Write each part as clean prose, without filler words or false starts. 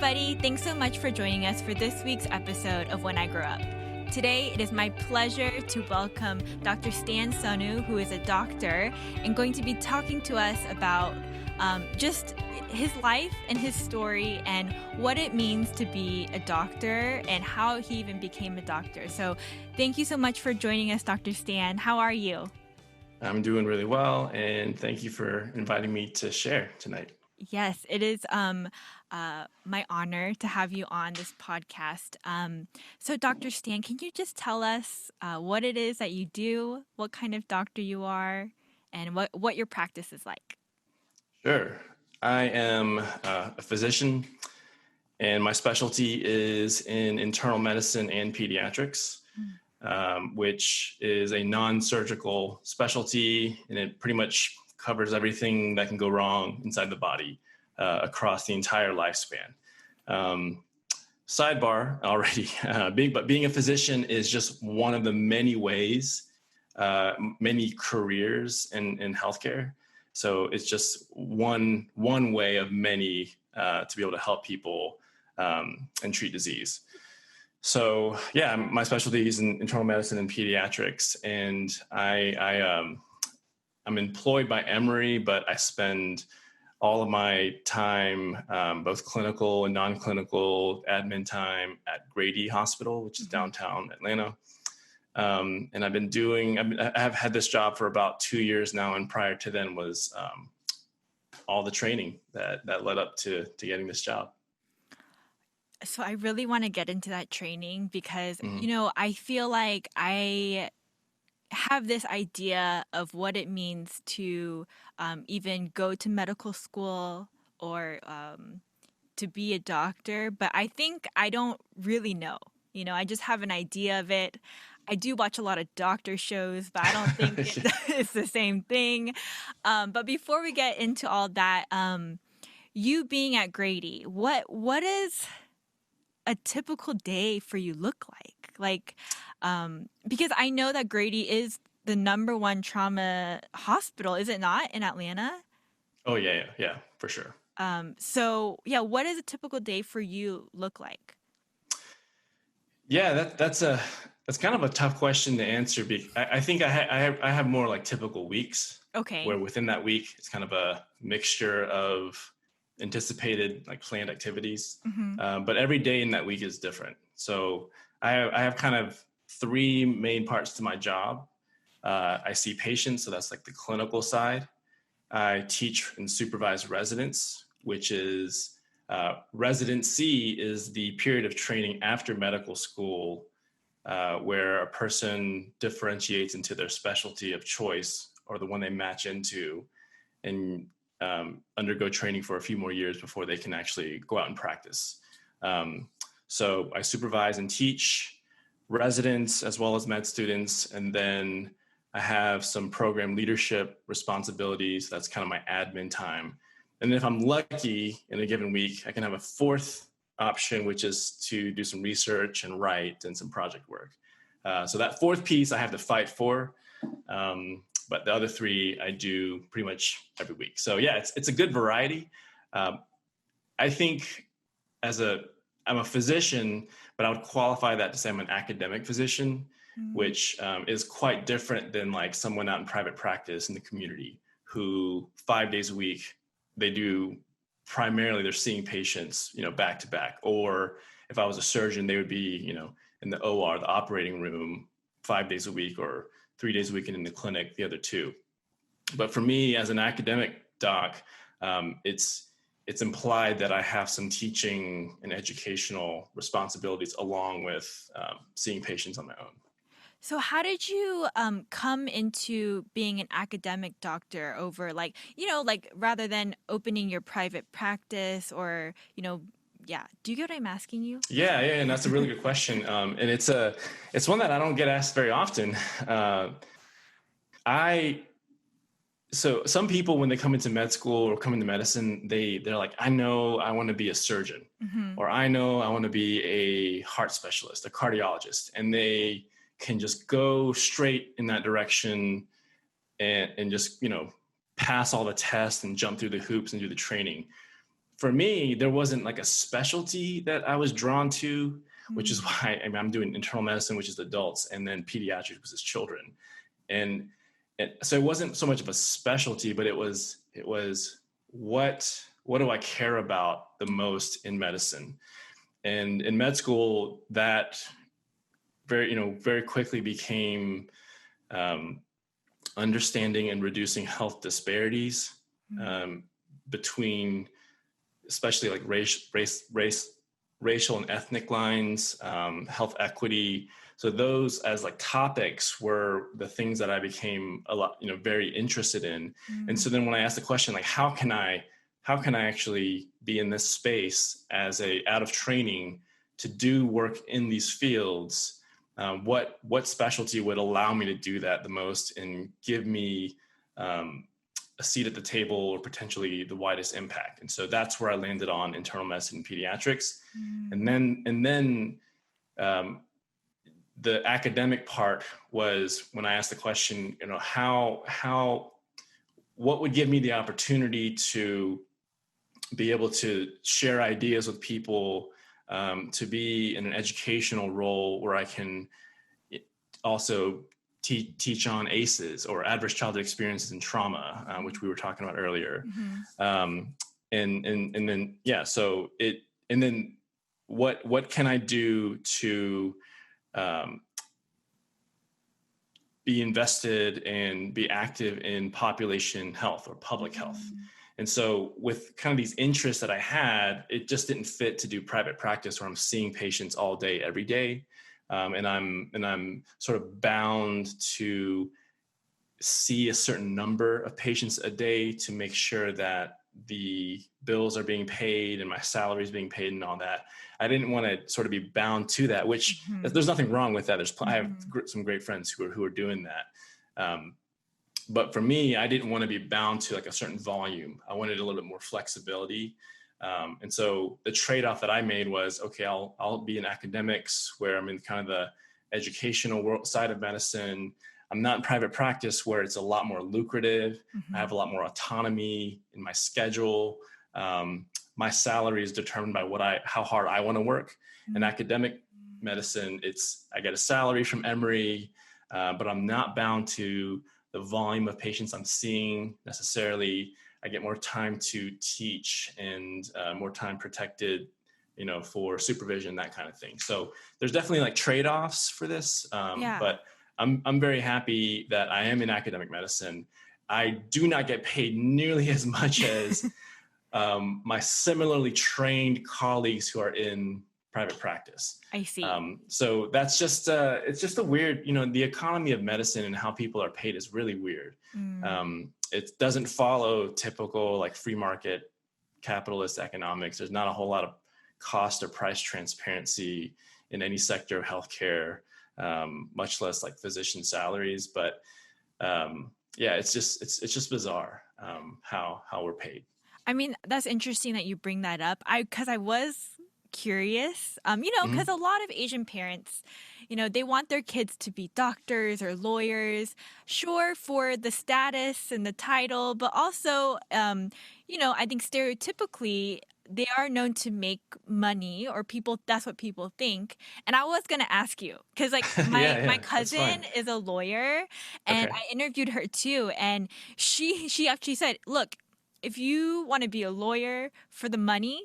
everybody. Thanks so much for joining us for this week's episode of When I Grow Up. Today, it is my pleasure to welcome Dr. Stan Sonu, who is a doctor and going to be talking to us about just his life and his story and what it means to be a doctor and how he even became a doctor. So thank you so much for joining us, Dr. Stan. How are you? I'm doing really well, and thank you for inviting me to share tonight. Yes, it is my honor to have you on this podcast. So, Dr. Stan, can you just tell us what it is that you do, what kind of doctor you are, and what your practice is like? Sure. I am a physician, and my specialty is in internal medicine and pediatrics, which is a non-surgical specialty, and it pretty much covers everything that can go wrong inside the body across the entire lifespan. Sidebar already, being a physician is just one of the many ways, many careers in healthcare. So it's just one way of many to be able to help people and treat disease. So yeah, my specialty is in internal medicine and pediatrics, and I'm employed by Emory, but I spend all of my time, both clinical and non-clinical admin time at Grady Hospital, which is downtown Atlanta. And I have had this job for about 2 years now. And prior to then was all the training that led up to getting this job. So I really want to get into that training because, I feel like I have this idea of what it means to even go to medical school or to be a doctor, but I think I don't really know. I just have an idea of it. I do watch a lot of doctor shows, but I don't think it's the same thing. But before we get into all that, you being at Grady, what is a typical day for you look like? Because I know that Grady is the #1 trauma hospital, is it not, in Atlanta? Oh yeah, for sure. So yeah, what does a typical day for you look like? Yeah, that's kind of a tough question to answer. I think I have more like typical weeks. Okay. Where within that week, it's kind of a mixture of anticipated like planned activities, but every day in that week is different. So I have kind of 3 main parts to my job. I see patients, so that's like the clinical side. I teach and supervise residents, which is residency is the period of training after medical school where a person differentiates into their specialty of choice or the one they match into and undergo training for a few more years before they can actually go out and practice. So I supervise and teach residents as well as med students, and then I have some program leadership responsibilities. That's kind of my admin time. And if I'm lucky in a given week, I can have a 4th option, which is to do some research and write and some project work. So that 4th piece I have to fight for. But the other 3 I do pretty much every week. So yeah, it's a good variety. I think I'm a physician, but I would qualify that to say I'm an academic physician, which is quite different than like someone out in private practice in the community who 5 days a week, they're seeing patients, back to back. Or if I was a surgeon, they would be, in the OR, the operating room 5 days a week, or 3 days a week, and in the clinic, the other 2. But for me as an academic doc, it's implied that I have some teaching and educational responsibilities along with seeing patients on my own. So how did you come into being an academic doctor over rather than opening your private practice or, yeah. Do you get what I'm asking you? Yeah. And that's a really good question. And it's one that I don't get asked very often. So some people, when they come into med school or come into medicine, they're like, I know I want to be a surgeon, or I know I want to be a heart specialist, a cardiologist. And they can just go straight in that direction and just, pass all the tests and jump through the hoops and do the training. for me, there wasn't like a specialty that I was drawn to, which is Mm. why I'm doing internal medicine, which is adults, and then pediatrics, which is children. And so it wasn't so much of a specialty, but it was what do I care about the most in medicine? And in med school, that very quickly became understanding and reducing health disparities between, especially like racial and ethnic lines, health equity. So those as like topics were the things that I became very interested in. And so then when I asked the question, like, how can I actually be in this space as out of training to do work in these fields? What specialty would allow me to do that the most and give me a seat at the table or potentially the widest impact? And so that's where I landed on internal medicine and pediatrics. And then the academic part was when I asked the question, what would give me the opportunity to be able to share ideas with people, to be in an educational role where I can also teach on ACEs or adverse childhood experiences and trauma, which we were talking about earlier. And then, and then what can I do to be invested and be active in population health or public health? And so with kind of these interests that I had, it just didn't fit to do private practice where I'm seeing patients all day, every day. And I'm sort of bound to see a certain number of patients a day to make sure that the bills are being paid and my salary is being paid and all that. I didn't want to sort of be bound to that, which there's nothing wrong with that. I have some great friends who are doing that. But for me, I didn't want to be bound to like a certain volume. I wanted a little bit more flexibility. And so the trade-off that I made was, okay, I'll be in academics where I'm in kind of the educational world side of medicine. I'm not in private practice where it's a lot more lucrative. I have a lot more autonomy in my schedule. My salary is determined by how hard I want to work. In academic medicine, I get a salary from Emory, but I'm not bound to the volume of patients I'm seeing necessarily. I get more time to teach and more time protected, for supervision, that kind of thing. So there's definitely like trade-offs for this. But I'm very happy that I am in academic medicine. I do not get paid nearly as much as my similarly trained colleagues who are in private practice. I see. So that's just, it's just a weird, the economy of medicine and how people are paid is really weird. It doesn't follow typical like free market capitalist economics. There's not a whole lot of cost or price transparency in any sector of healthcare, much less like physician salaries. But it's just bizarre how we're paid. I mean, that's interesting that you bring that up. Because I was curious, because a lot of Asian parents, they want their kids to be doctors or lawyers, sure, for the status and the title, but also, I think stereotypically they are known to make money, or that's what people think. And I was going to ask you, because like my cousin is a lawyer, and I interviewed her too. And she actually said, look, if you want to be a lawyer for the money,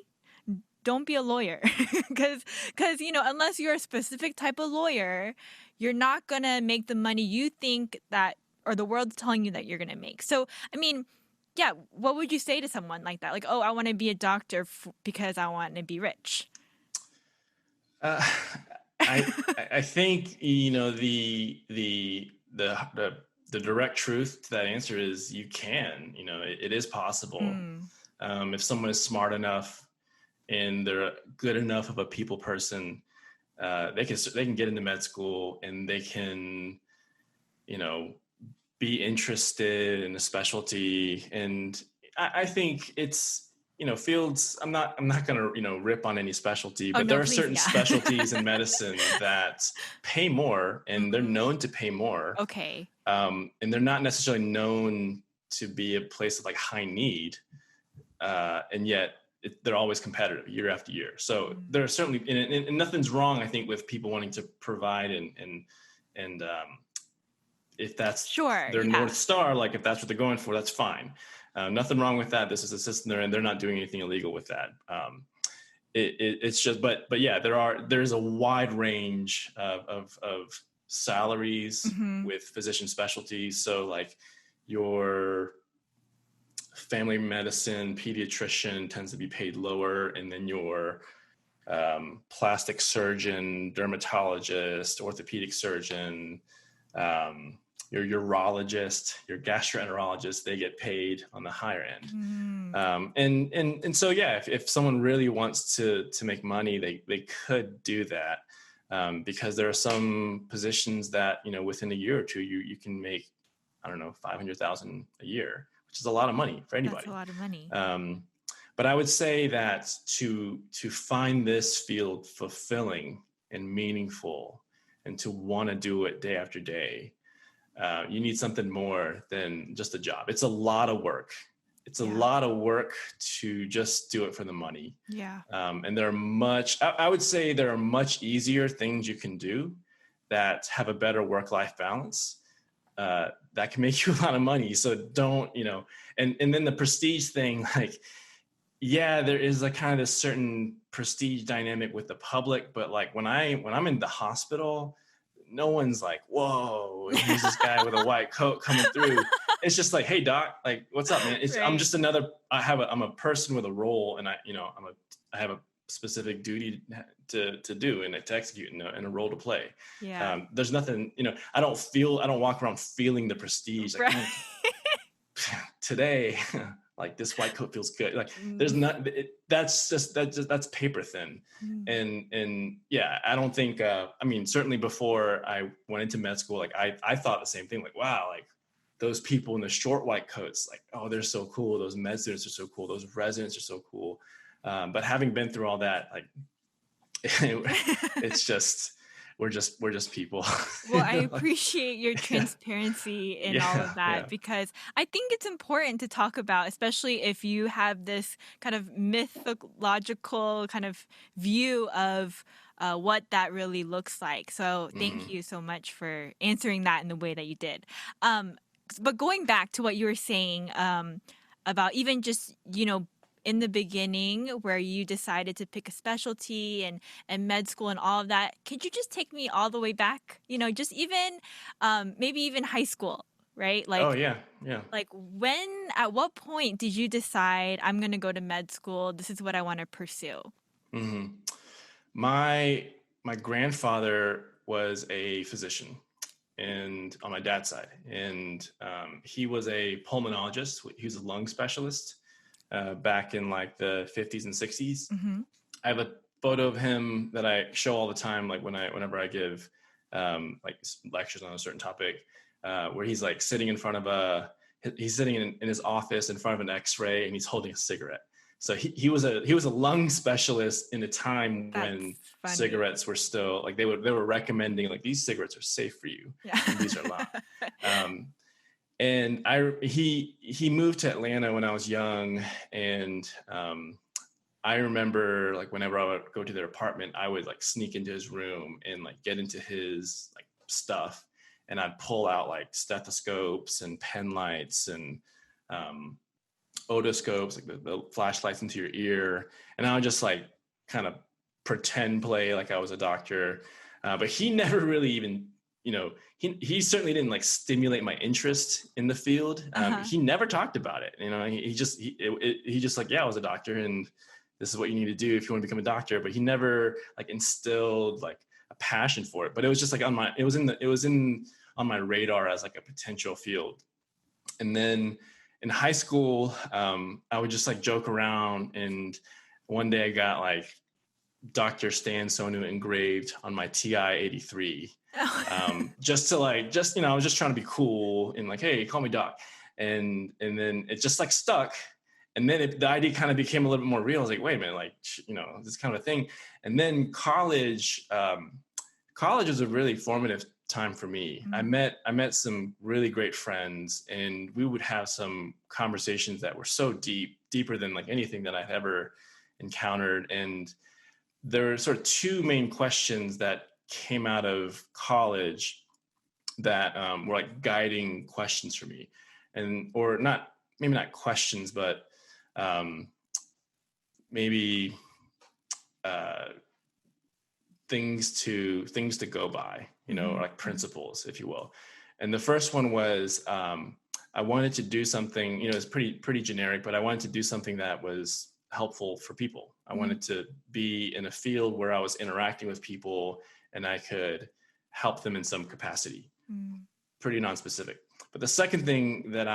don't be a lawyer. Because, unless you're a specific type of lawyer, you're not going to make the money you think that, or the world's telling you that you're going to make. So, I mean, yeah, what would you say to someone like that? Like, oh, I want to be a doctor because I want to be rich. I think, the direct truth to that answer is you can, it is possible. If someone is smart enough and they're good enough of a people person, they can get into med school and they can, be interested in a specialty. And I think it's, fields, I'm not going to, rip on any specialty, but there are certain specialties in medicine that pay more and they're known to pay more. Okay. And they're not necessarily known to be a place of like high need. And yet they're always competitive year after year. So Mm. there are certainly, and nothing's wrong, I think, with people wanting to provide and if that's Sure. their North Yeah. Star, like if that's what they're going for, that's fine. Nothing wrong with that. This is a system they're in. They're not doing anything illegal with that. It's just, but yeah, there's a wide range of salaries Hmm. with physician specialties. So like your family medicine pediatrician tends to be paid lower, and then your plastic surgeon, dermatologist, orthopedic surgeon, um, your urologist, your gastroenterologist, they get paid on the higher end. Mm. And so yeah, if someone really wants to make money, they could do that, because there are some positions that, you know, within a year or two you can make, I don't know, 500,000 a year, which is a lot of money for That's a anybody. lot of money. But I would say that to find this field fulfilling and meaningful, and to want to do it day after day, you need something more than just a job. It's a lot of work. It's a Yeah. lot of work to just do it for the money. Yeah. And there are I would say there are much easier things you can do that have a better work-life balance, that can make you a lot of money. So don't, you know, and then the prestige thing, like, yeah, there is a kind of this certain prestige dynamic with the public, but like when I'm in the hospital, no one's like, whoa, here's this guy with a white coat coming through. It's just like, hey doc, like, what's up, man? I'm Right. just another, I'm a person with a role, and I have a specific duty to do and to execute, and a role to play. Yeah. There's nothing, you know, I don't walk around feeling the prestige, like, Right. oh, today, like this white coat feels good. Like there's Mm. not, that's paper thin. Mm. And yeah, I don't think, I mean, certainly before I went into med school, like I thought the same thing, like, wow, like those people in the short white coats, like, oh, they're so cool. Those med students are so cool. Those residents are so cool. But having been through all that, like, it's just, we're just people. Well, I Like, appreciate your yeah, transparency in all yeah, of that yeah. because I think it's important to talk about, especially if you have this kind of mythological kind of view of what that really looks like. So thank Mm-hmm. you so much for answering that in the way that you did. Um, but going back to what you were saying about even just, in the beginning where you decided to pick a specialty and med school and all of that, could you just take me all the way back? Just even maybe even high school, right? Oh Like yeah, yeah. at what point did you decide I'm going to go to med school? This is what I want to pursue. Mm-hmm. My grandfather was a physician, and on my dad's side, and he was a pulmonologist. He was a lung specialist, back in like the 50s and 60s. Hmm. I have a photo of him that I show all the time, like whenever I give like lectures on a certain topic, where he's like sitting in front of he's sitting in his office in front of an X-ray, and he's holding a cigarette. So he was a lung specialist in a time That's when funny. cigarettes were still like, they were recommending like, these cigarettes are safe for you Yeah. and these are not. Um, and he moved to Atlanta when I was young, and I remember like whenever I would go to their apartment, I would like sneak into his room and like get into his like stuff, and I'd pull out like stethoscopes and pen lights and um, otoscopes, like the flashlights into your ear, and I would just like kind of pretend play like I was a doctor. But he never really even, he certainly didn't like stimulate my interest in the field. Uh-huh. He never talked about it. He just like, yeah, I was a doctor, and this is what you need to do if you want to become a doctor. But he never like instilled like a passion for it. But it was just like it was in on my radar as like a potential field. And then in high school, I would just like joke around, and one day I got like Dr. Stan Sonu engraved on my TI 83. Just to like, I was just trying to be cool and like, hey, call me doc. And then it just like stuck. And then the idea kind of became a little bit more real. I was like, wait a minute, like, this kind of a thing. And then college was a really formative time for me. I Mm. met some really great friends, and we would have some conversations that were so deeper than like anything that I've ever encountered. And there are sort of two main questions that came out of college that were like guiding questions for me, and or not, maybe not questions, but maybe things to go by, like principles, if you will. And the first one was I wanted to do something, it's pretty generic, but I wanted to do something that was helpful for people. I wanted to be in a field where I was interacting with people and I could help them in some capacity. Pretty non-specific. But the second thing that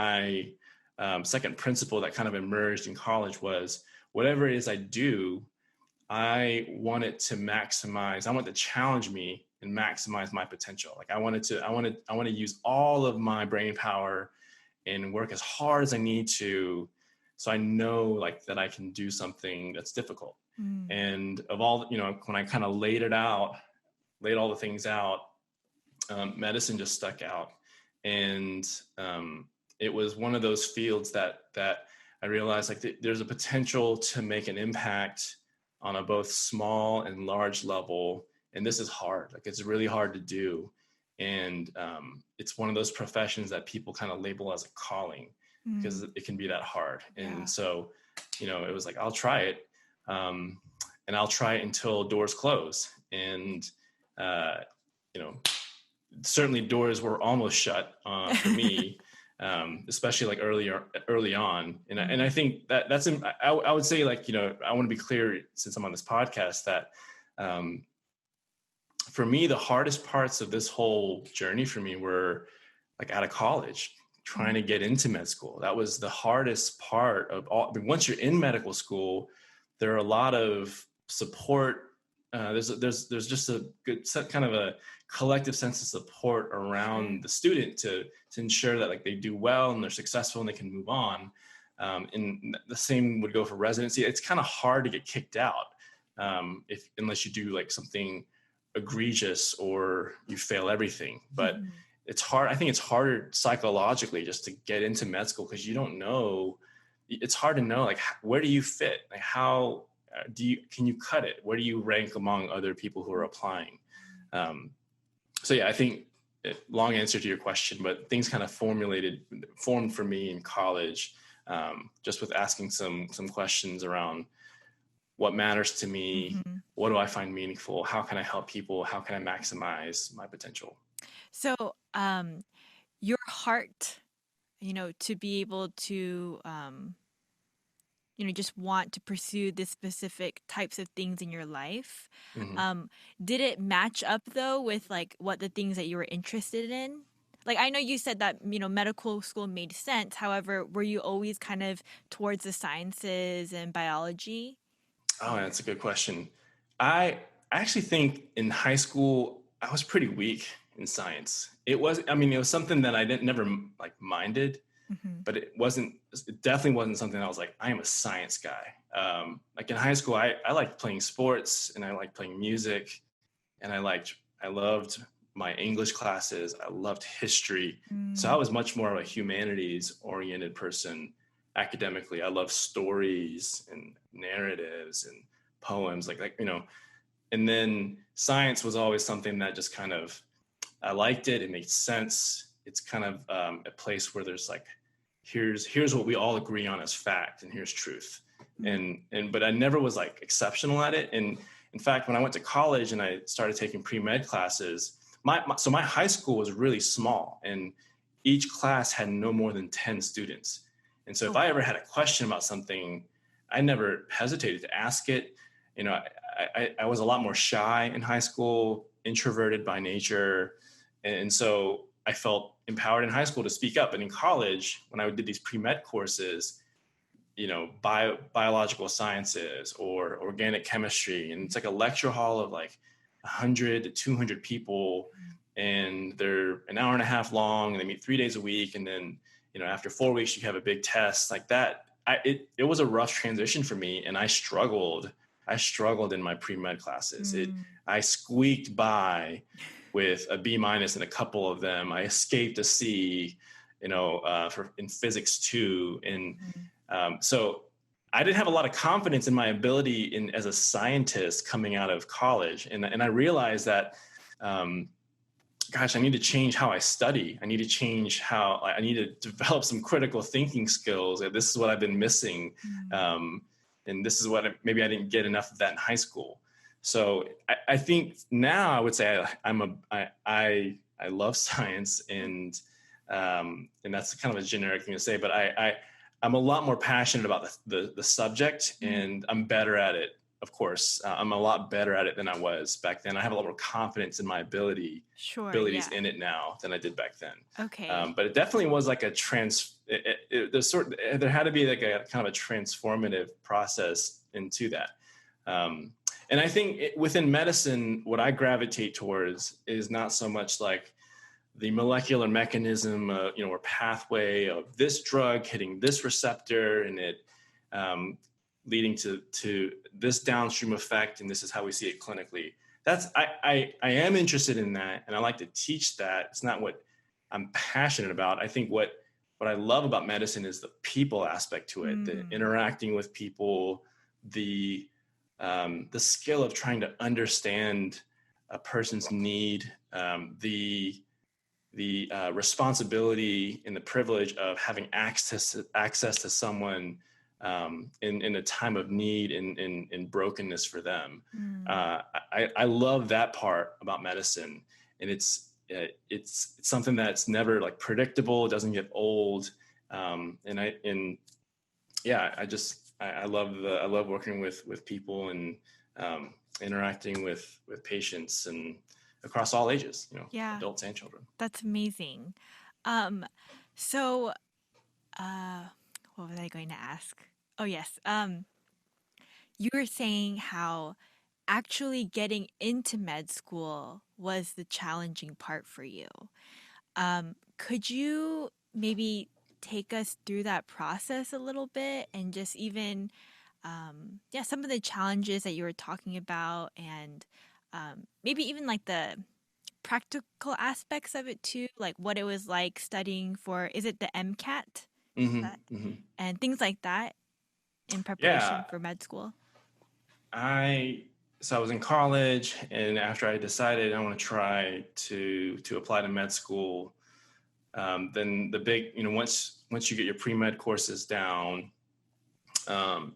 second principle that kind of emerged in college was whatever it is I do, I want it to maximize. I want to challenge me and maximize my potential. Like I want to use all of my brain power and work as hard as I need to, so I know like that I can do something that's difficult. And of all, when I kind of laid all the things out, medicine just stuck out. And it was one of those fields that I realized like there's a potential to make an impact on a both small and large level. And this is hard. Like it's really hard to do. And it's one of those professions that people kind of label as a calling because it can be that hard. And so, it was like, I'll try it. And I'll try it until doors close. And, certainly doors were almost shut for me, especially like early on. And I think that's, I would say like, I want to be clear since I'm on this podcast that for me, the hardest parts of this whole journey for me were like out of college, trying to get into med school. That was the hardest part of all. I mean, once you're in medical school, there are a lot of support. There's just a good kind of a collective sense of support around the student to ensure that like they do well and they're successful and they can move on. And the same would go for residency. It's kind of hard to get kicked out unless you do like something egregious or you fail everything. But it's hard. I think it's harder psychologically just to get into med school because you don't know. It's hard to know like where do you fit? Like how can you cut it? Where do you rank among other people who are applying? So yeah, I think long answer to your question, but things kind of formed for me in college, just with asking some questions around what matters to me, what do I find meaningful, how can I help people, how can I maximize my potential. So, your heart, to be able to, just want to pursue the specific types of things in your life. Did it match up though with like what the things that you were interested in? Like, I know you said that, medical school made sense. However, were you always kind of towards the sciences and biology? Oh, that's a good question. I actually think in high school, I was pretty weak in science. It was something that I never like minded, but it definitely wasn't something I was like, I am a science guy. Like in high school, I liked playing sports and I liked playing music and I loved my English classes. I loved history. So I was much more of a humanities oriented person academically. I love stories and narratives and poems and then science was always something that just kind of, I liked it. It made sense. It's kind of a place where there's like, here's what we all agree on as fact and here's truth. But I never was like exceptional at it. And in fact, when I went to college and I started taking pre-med classes, so my high school was really small and each class had no more than 10 students. And so if I ever had a question about something, I never hesitated to ask it. I was a lot more shy in high school, introverted by nature. And so I felt empowered in high school to speak up. And in college, when I did these pre-med courses, biological sciences or organic chemistry, and it's like a lecture hall of like 100 to 200 people, and they're an hour and a half long, and they meet 3 days a week. And then, after 4 weeks, you have a big test like that. It was a rough transition for me. And I struggled in my pre-med classes. I squeaked by with a B- in a couple of them. I escaped a C, in physics too. And so I didn't have a lot of confidence in my ability as a scientist coming out of college. And I realized that, gosh, I need to change how I study. I need to change how I need to develop some critical thinking skills. This is what I've been missing. Mm. Um, and this is what maybe I didn't get enough of that in high school. So I think now I would say I love science, and that's kind of a generic thing to say, but I'm a lot more passionate about the subject, and I'm better at it. Of course, I'm a lot better at it than I was back then. I have a lot more confidence in my abilities Sure, yeah. in it now than I did back then. Okay. But it definitely was like there had to be like a kind of a transformative process into that. And I think within medicine, what I gravitate towards is not so much like the molecular mechanism, or pathway of this drug hitting this receptor and it leading to this downstream effect, and this is how we see it clinically. I am interested in that, and I like to teach that. It's not what I'm passionate about. I think what I love about medicine is the people aspect to it, the interacting with people, the skill of trying to understand a person's need, the responsibility and the privilege of having access to someone in a time of need and in brokenness for them. I love that part about medicine, and it's something that's never like predictable. It doesn't get old, I love working with people and interacting with patients and across all ages, Yeah, adults and children. that's amazing. Um, so, uh, what was I going to ask? Oh, yes. You were saying how actually getting into med school was the challenging part for you. Could you maybe take us through that process a little bit and just even, yeah, some of the challenges that you were talking about, and maybe even like the practical aspects of it too, like what it was like studying for, is it the MCAT? That, and things like that in preparation Yeah, for med school? so I was in college, and after I decided I want to try to apply to med school, then the big, once you get your pre-med courses down,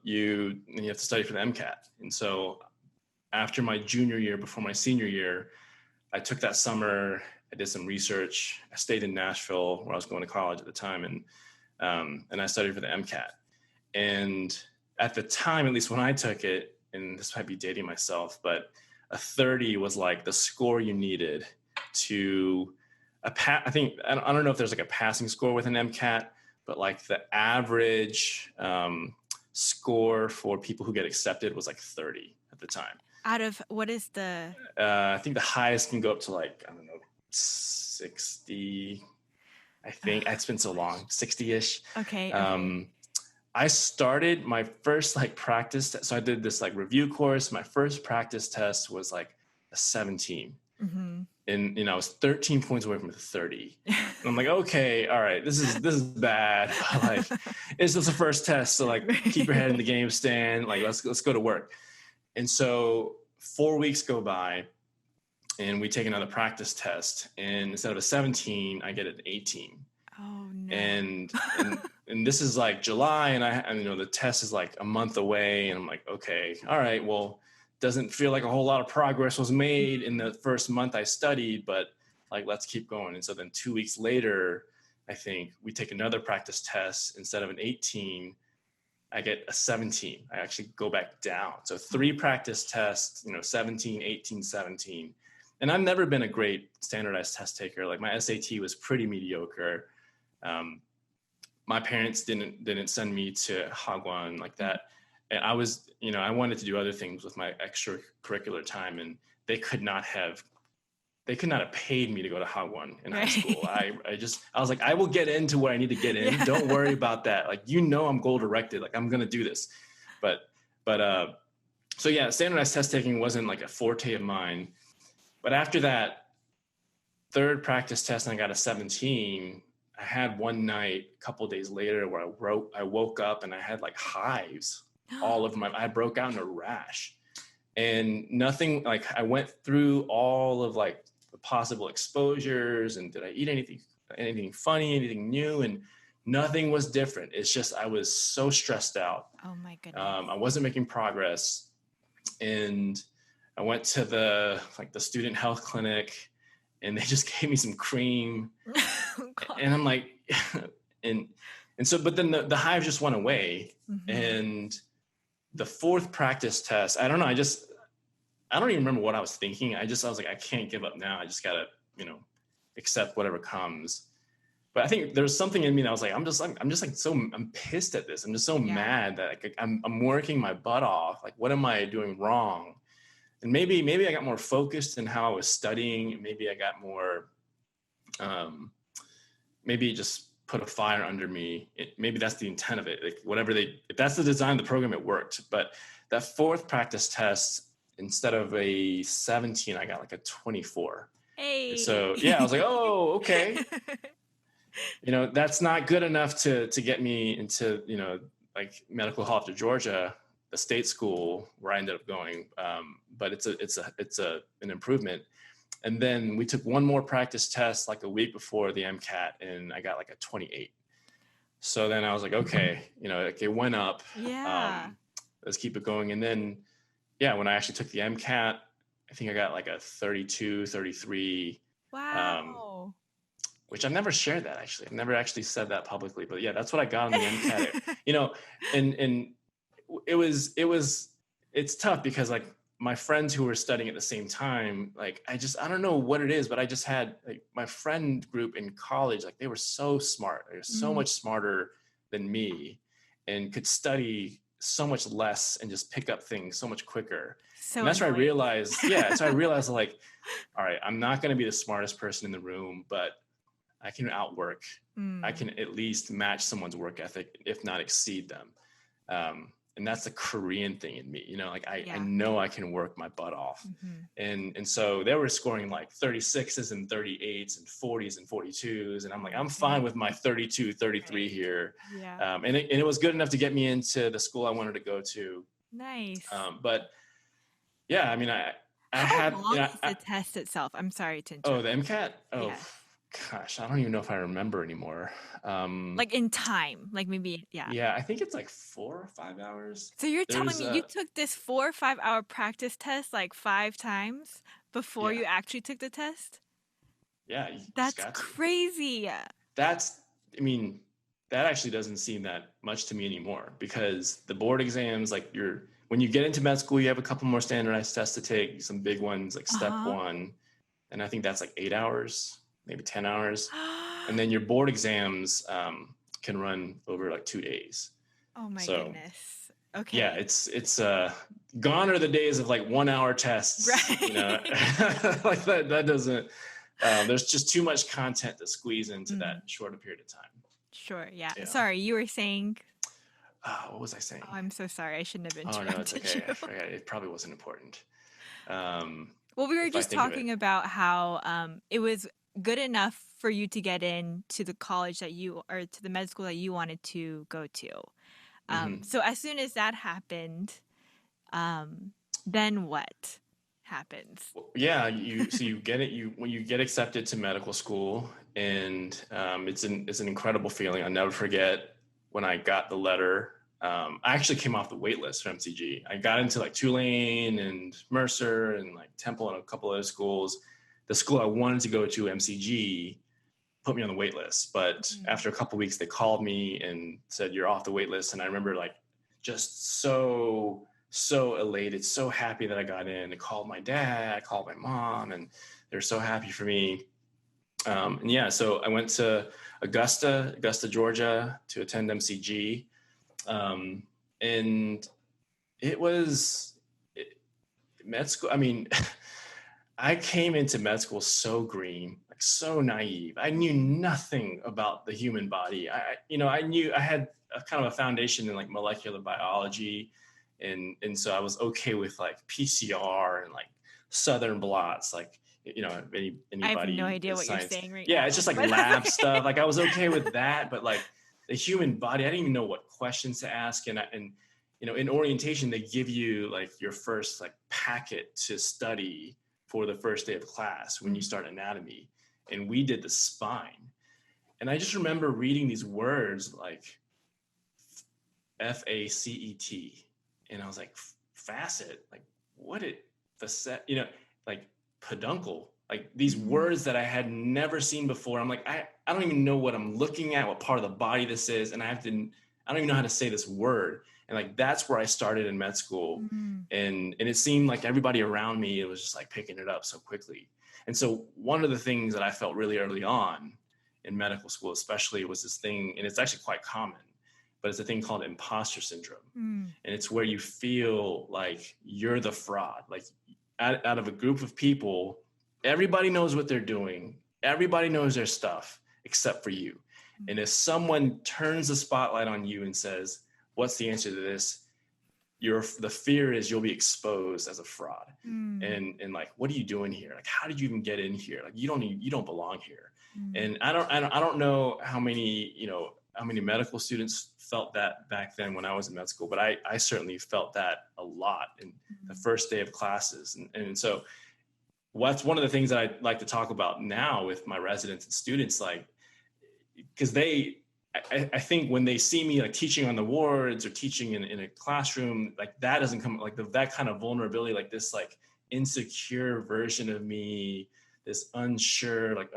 you have to study for the MCAT. And so after my junior year, before my senior year, I took that summer, I did some research. I stayed in Nashville where I was going to college at the time, and I studied for the MCAT. And at the time, at least when I took it, and this might be dating myself, but a 30 was like the score you needed to I think, I don't know if there's like a passing score with an MCAT, but like the average score for people who get accepted was like 30 at the time. Out of what is the I think the highest can go up to like, I don't know, 60. I think it's been so long, 60-ish. okay. I started my first like practice. So I did this like review course. My first practice test was like a 17. And I was 13 points away from a 30. And I'm like, okay, all right, this is bad. But like, it's just the first test. So like, keep your head in the game, Stan. Like, let's go to work. And so 4 weeks go by, and we take another practice test. And instead of a 17, I get an 18. Oh no. And this is like July, and the test is like a month away, and I'm like, okay, all right, well, doesn't feel like a whole lot of progress was made in the first month I studied, but like, let's keep going. And so then 2 weeks later, I think we take another practice test. Instead of an 18, I get a 17. I actually go back down. So 3 practice tests, 17, 18, 17. And I've never been a great standardized test taker. Like, my SAT was pretty mediocre. My parents didn't send me to Hagwon like that. And I was, I wanted to do other things with my extracurricular time, and they could not have paid me to go to Hagwon in high school. I was like, I will get into where I need to get in. Yeah. Don't worry about that. Like, I'm goal directed. Like, I'm going to do this. So yeah, standardized test taking wasn't like a forte of mine. But after that third practice test, and I got a 17, I had one night a couple of days later where I woke up and I had like hives I broke out in a rash, and nothing, like I went through all of like the possible exposures and did I eat anything funny, anything new, and nothing was different. It's just, I was so stressed out. Oh my goodness. I wasn't making progress. And I went to the student health clinic, and they just gave me some cream. Oh, God. And I'm like, and so, but then the hives just went away. Mm-hmm. And the fourth practice test, I don't know. I don't even remember what I was thinking. I was like, I can't give up now. I just gotta, accept whatever comes. But I think there's something in me that was like, I'm pissed at this. I'm just so mad that I'm working my butt off. Like, what am I doing wrong? And maybe I got more focused in how I was studying. Maybe I got more, maybe just put a fire under me. Maybe that's the intent of it. Like, if that's the design of the program, it worked. But that fourth practice test, instead of a 17, I got like a 24. Hey. So yeah, I was like, oh, okay. That's not good enough to get me into, like medical hall after Georgia, the state school where I ended up going. But it's an improvement. And then we took one more practice test like a week before the MCAT, and I got like a 28. So then I was like, okay, like it went up. Yeah. Let's keep it going. And then, yeah, when I actually took the MCAT, I think I got like a 32, 33. Wow. Which I've never shared that, actually. I've never actually said that publicly, but yeah, that's what I got on the MCAT. And it's tough because like my friends who were studying at the same time, like I don't know what it is, but I just had like my friend group in college, like they were so smart. They were so much smarter than me and could study so much less and just pick up things so much quicker. So and that's where I realized, so I realized like, all right, I'm not going to be the smartest person in the room, but I can outwork. I can at least match someone's work ethic, if not exceed them. And that's the Korean thing in me, like I know I can work my butt off. And so they were scoring like 36s and 38s and 40s and 42s. And I'm like, I'm fine with my 32, 33 here. Yeah. And it was good enough to get me into the school I wanted to go to. Nice. But yeah, I mean, How long is the test itself? I'm sorry to interrupt. Oh, the MCAT? Oh, gosh, I don't even know if I remember anymore. Like in time, like maybe, Yeah, I think it's like 4 or 5 hours. So you're telling me you took this 4 or 5 hour practice test like 5 times before you actually took the test? Yeah. That's crazy. That actually doesn't seem that much to me anymore, because the board exams, like when you get into med school, you have a couple more standardized tests to take, some big ones like step 1. And I think that's like 8 hours, maybe 10 hours. And then your board exams can run over like 2 days. Oh my goodness. Okay. Yeah, it's gone are the days of like 1 hour tests. Right. Like that doesn't, there's just too much content to squeeze into that short period of time. Sure. Yeah. Sorry, you were saying. What was I saying? Oh, I'm so sorry. I shouldn't have interrupted. Oh no, it's okay. I forgot. It probably wasn't important. Well, we were just talking about how it was good enough for you to get into the college or to the med school that you wanted to go to. So as soon as that happened, then what happens? Yeah, you get it. When you get accepted to medical school, and it's an incredible feeling. I'll never forget when I got the letter. I actually came off the wait list for MCG. I got into like Tulane and Mercer and like Temple and a couple other schools. The school I wanted to go to, MCG, put me on the wait list. But after a couple of weeks, they called me and said, you're off the wait list. And I remember like just so elated, so happy that I got in. I called my dad, I called my mom, and they're so happy for me. And yeah, so I went to Augusta, Georgia to attend MCG. And it was med school. I mean, I came into med school so green, like so naive. I knew nothing about the human body. I knew I had a kind of a foundation in like molecular biology. And so I was okay with like PCR and like Southern blots, like, anybody. I have no idea what you're saying right now. Yeah, it's just like lab stuff. Like I was okay with that, but like the human body, I didn't even know what questions to ask. And in orientation, they give you like your first like packet to study for the first day of class when you start anatomy. And we did the spine. And I just remember reading these words like FACET. And I was like, facet, like what it, facet, like peduncle, like these words that I had never seen before. I'm like, I don't even know what I'm looking at, what part of the body this is. And I don't even know how to say this word. And like, that's where I started in med school. And it seemed like everybody around me, it was just like picking it up so quickly. And so one of the things that I felt really early on in medical school, especially, was this thing, and it's actually quite common, but it's a thing called imposter syndrome. And it's where you feel like you're the fraud. Like out of a group of people, everybody knows what they're doing. Everybody knows their stuff except for you. And if someone turns the spotlight on you and says, what's the answer to this? The fear is you'll be exposed as a fraud. And like, what are you doing here? Like, how did you even get in here? Like, you don't belong here. And I don't know how many medical students felt that back then when I was in med school, but I certainly felt that a lot in the first day of classes. And so what's one of the things that I like to talk about now with my residents and students, like, because I think when they see me like teaching on the wards or teaching in a classroom, like that doesn't come like that kind of vulnerability, like this like insecure version of me, this unsure, like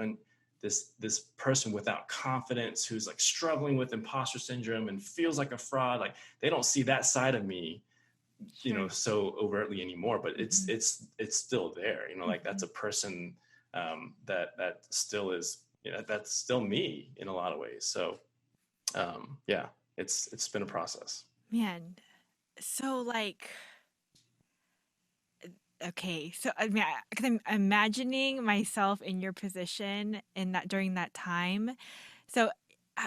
this person without confidence who's like struggling with imposter syndrome and feels like a fraud. Like they don't see that side of me, so overtly anymore, but it's still there, like that's a person that still is, that's still me in a lot of ways. So yeah, it's been a process. Man, so like, okay, so I mean, because I'm imagining myself in your position in that during that time. So,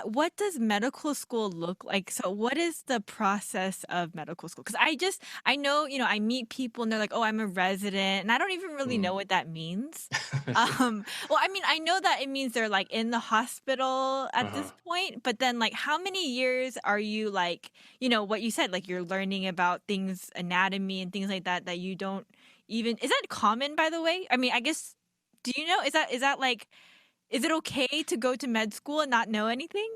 what does medical school look like? So, what is the process of medical school? Because I know, I meet people and they're like, "Oh, I'm a resident," and I don't even really know what that means. Well, I mean, I know that it means they're like in the hospital at this point, but then like, how many years are you like, what you said, like you're learning about things, anatomy and things like that you don't even, is that common, by the way? I mean, I guess, do you know, is that like, is it okay to go to med school and not know anything?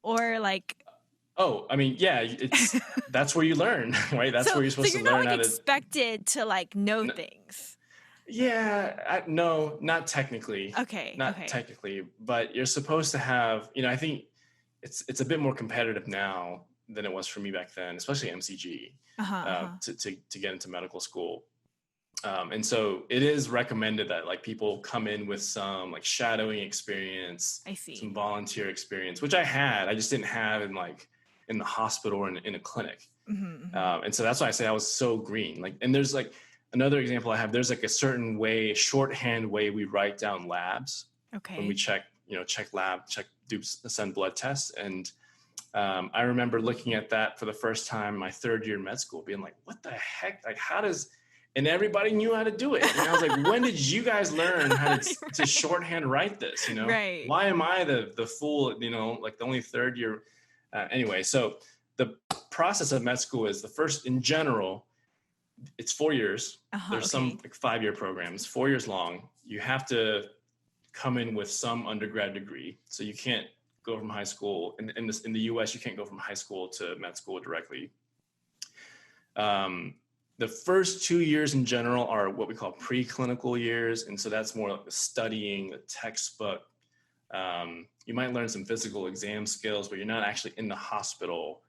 Or like, oh, I mean, yeah, that's where you learn, right? That's where you're so supposed you're to not learn like how to. expected to like know things. Yeah, no, not technically. Okay. Not technically, but you're supposed to have, I think it's a bit more competitive now than it was for me back then, especially MCG, to get into medical school. And so it is recommended that like people come in with some like shadowing experience, I see. some volunteer experience, which I had. I just didn't have in the hospital or in a clinic. And so that's why I say I was so green. Like, and there's like another example I have. There's like a certain way, shorthand way we write down labs when we check send blood tests. And I remember looking at that for the first time my third year in med school, being like, what the heck? Like, how does, and everybody knew how to do it. And I was like, when did you guys learn how to shorthand write this? Right. Why am I the fool, like the only third year? Anyway, so the process of med school is in general, it's 4 years. There's some like 5-year programs, 4 years long. You have to come in with some undergrad degree. So you can't go from high school in the US, you can't go from high school to med school directly. The first 2 years in general are what we call preclinical years. And so that's more like the studying, the textbook. You might learn some physical exam skills, but you're not actually in the hospital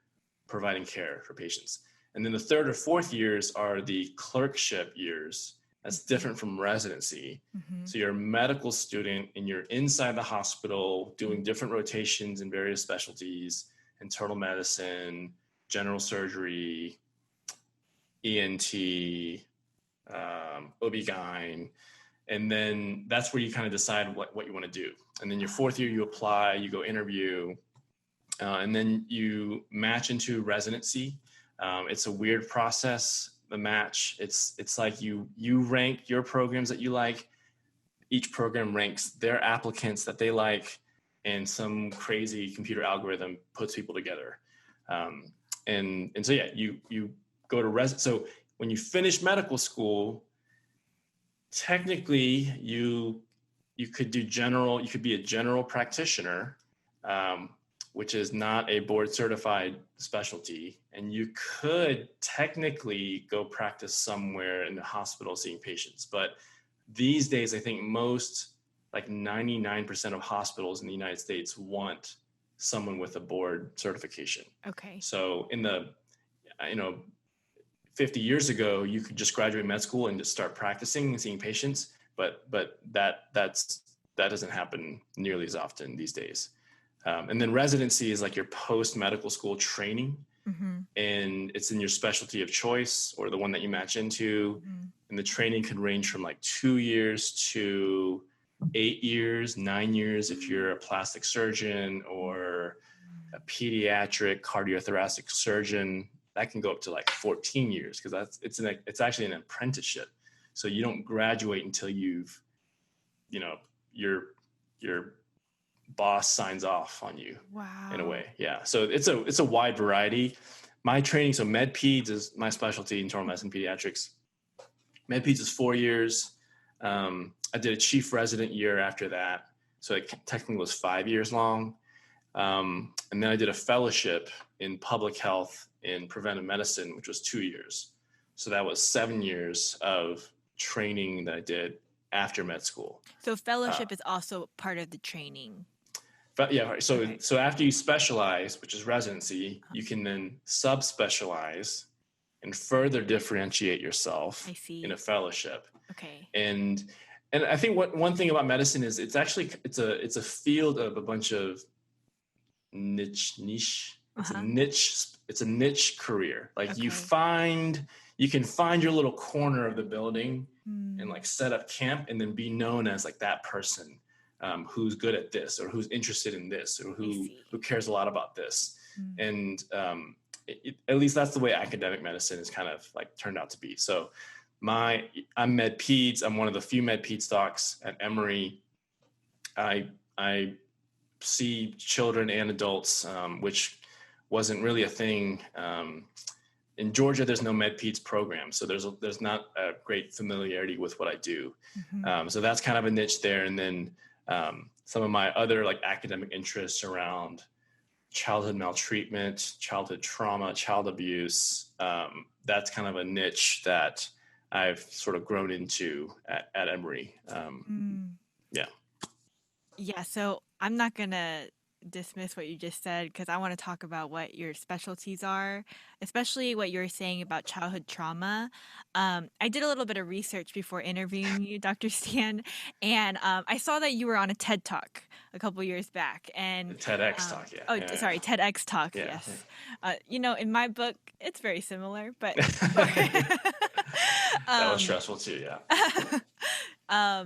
providing care for patients. And then the third or fourth years are the clerkship years. That's different from residency. So you're a medical student and you're inside the hospital doing different rotations in various specialties, internal medicine, general surgery, ENT, OB-GYN. And then that's where you kind of decide what you want to do. And then your fourth year, you apply, you go interview, and then you match into residency. It's a weird process, the match. It's like you rank your programs that you like. Each program ranks their applicants that they like, and some crazy computer algorithm puts people together. and so yeah, you go to so when you finish medical school, technically you could do general, you could be a general practitioner, which is not a board certified specialty, and you could technically go practice somewhere in the hospital seeing patients. But these days, I think most, like 99% of hospitals in the United States want someone with a board certification. Okay. So in the, 50 years ago, you could just graduate med school and just start practicing and seeing patients, but that doesn't happen nearly as often these days. And then residency is like your post-medical school training, and it's in your specialty of choice or the one that you match into. And the training could range from like 2 years to 8 years, 9 years if you're a plastic surgeon or a pediatric cardiothoracic surgeon. That can go up to like 14 years because it's actually an apprenticeship. So you don't graduate until you've, your boss signs off on you. Wow. In a way. Yeah. So it's a wide variety. My training, so med peds is my specialty, internal medicine, pediatrics. Med peds is 4 years. I did a chief resident year after that. So it technically was 5 years long. And then I did a fellowship in public health in preventive medicine, which was 2 years. So that was 7 years of training that I did after med school. So fellowship is also part of the training. Yeah. So, okay. So after you specialize, which is residency, you can then subspecialize and further differentiate yourself in a fellowship. Okay. And I think one thing about medicine is it's a field of a bunch of niche. It's a niche career. Like okay. You can find your little corner of the building and like set up camp and then be known as like that person. Who's good at this or who's interested in this or who cares a lot about this. And at least that's the way academic medicine is kind of like turned out to be. So I'm med peds. I'm one of the few med peds docs at Emory. I see children and adults, which wasn't really a thing. In Georgia, there's no med peds program. So there's not a great familiarity with what I do. So that's kind of a niche there. And then some of my other like academic interests around childhood maltreatment, childhood trauma, child abuse. That's kind of a niche that I've sort of grown into at Emory. Yeah. Yeah. So I'm not going to dismiss what you just said because I want to talk about what your specialties are, especially what you were saying about childhood trauma. I did a little bit of research before interviewing you, Dr. Stan, and I saw that you were on a TED Talk a couple years back. And the TEDx Talk, yeah. Oh, yeah. Sorry, TEDx Talk, yeah. Yes. In my book, it's very similar, but... that was stressful too, yeah.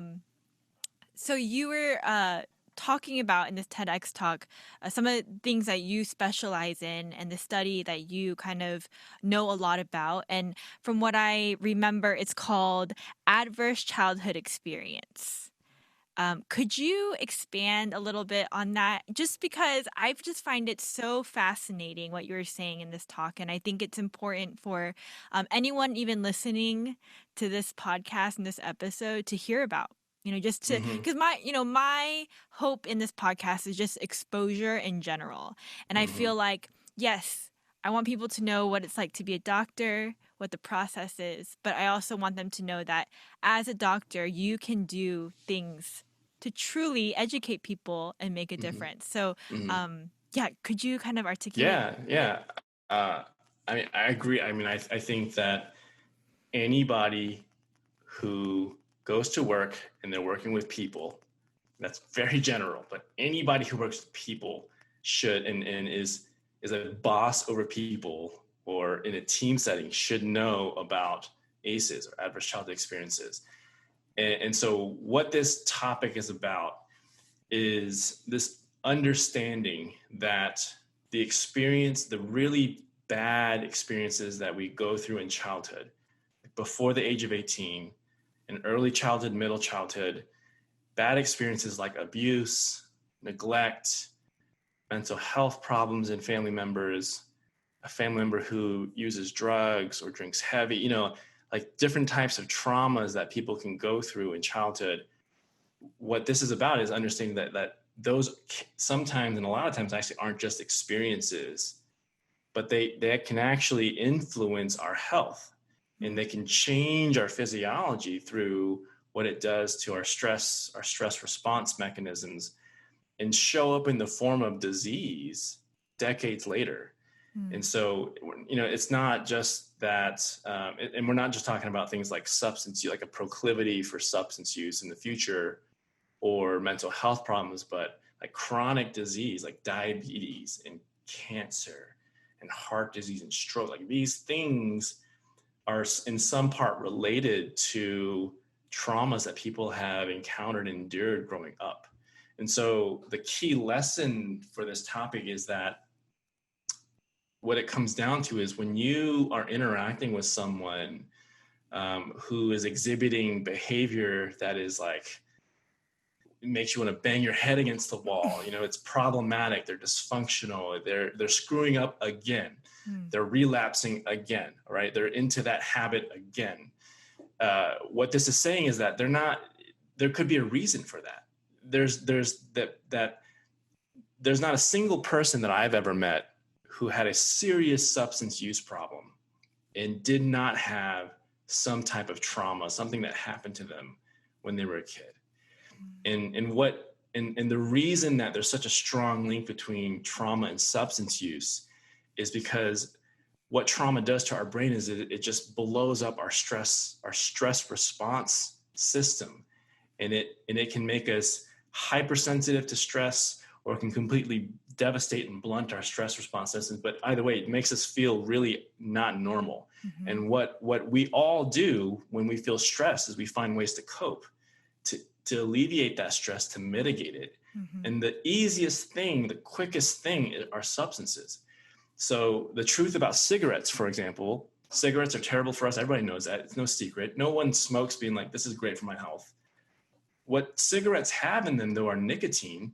So you were... talking about in this TEDx talk some of the things that you specialize in and the study that you kind of know a lot about. And from what I remember, it's called Adverse Childhood Experience. Could you expand a little bit on that? Just because I just find it so fascinating what you were saying in this talk. And I think it's important for anyone even listening to this podcast and this episode to hear about. Just to, because my hope in this podcast is just exposure in general. And I feel like, yes, I want people to know what it's like to be a doctor, what the process is, but I also want them to know that as a doctor, you can do things to truly educate people and make a difference. So, could you kind of articulate? Yeah. I mean, I agree. I mean, I think that anybody who goes to work and they're working with people, that's very general, but anybody who works with people should and is a boss over people or in a team setting should know about ACEs or adverse childhood experiences. And so what this topic is about is this understanding that the really bad experiences that we go through in childhood before the age of 18, in early childhood, middle childhood, bad experiences like abuse, neglect, mental health problems in family members, a family member who uses drugs or drinks heavy, you know, like different types of traumas that people can go through in childhood. What this is about is understanding that those sometimes and a lot of times actually aren't just experiences, but they can actually influence our health, and they can change our physiology through what it does to our stress response mechanisms, and show up in the form of disease decades later. And so, you know, it's not just that, and we're not just talking about things like substance use, like a proclivity for substance use in the future, or mental health problems, but like chronic disease, like diabetes and cancer and heart disease and stroke. Like these things are in some part related to traumas that people have encountered and endured growing up. And so the key lesson for this topic is that what it comes down to is when you are interacting with someone who is exhibiting behavior that is like, it makes you want to bang your head against the wall. You know, it's problematic. They're dysfunctional. They're screwing up again. They're relapsing again. Right? They're into that habit again. What this is saying is that they're not. There could be a reason for that. There's not a single person that I've ever met who had a serious substance use problem and did not have some type of trauma, something that happened to them when they were a kid. And the reason that there's such a strong link between trauma and substance use is because what trauma does to our brain is it just blows up our stress response system, and it can make us hypersensitive to stress, or it can completely devastate and blunt our stress response systems. But either way, it makes us feel really not normal. And what we all do when we feel stressed is we find ways to cope, to alleviate that stress, to mitigate it. And the easiest thing, the quickest thing are substances. So the truth about cigarettes, for example, cigarettes are terrible for us. Everybody knows that. It's no secret. No one smokes being like, this is great for my health. What cigarettes have in them, though, are nicotine.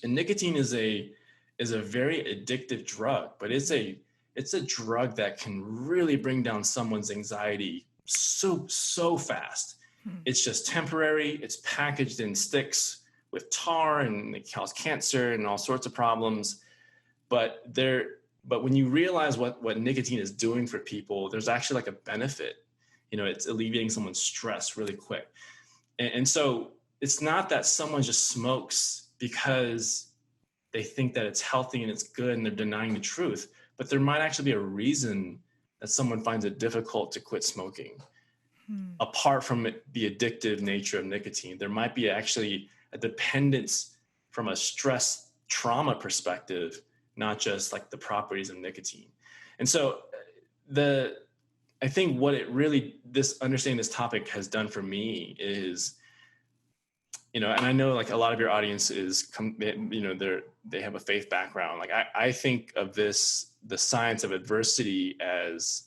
And nicotine is a very addictive drug, but it's a drug that can really bring down someone's anxiety so fast. It's just temporary. It's packaged in sticks with tar, and it causes cancer and all sorts of problems. But when you realize what nicotine is doing for people, there's actually like a benefit. You know, it's alleviating someone's stress really quick. And so it's not that someone just smokes because they think that it's healthy and it's good and they're denying the truth, but there might actually be a reason that someone finds it difficult to quit smoking. Apart from the addictive nature of nicotine, there might be actually a dependence from a stress trauma perspective, not just like the properties of nicotine. And so I think what it really, understanding this topic has done for me is, you know, and I know like a lot of your audience is, you know, they have a faith background. Like I think of the science of adversity as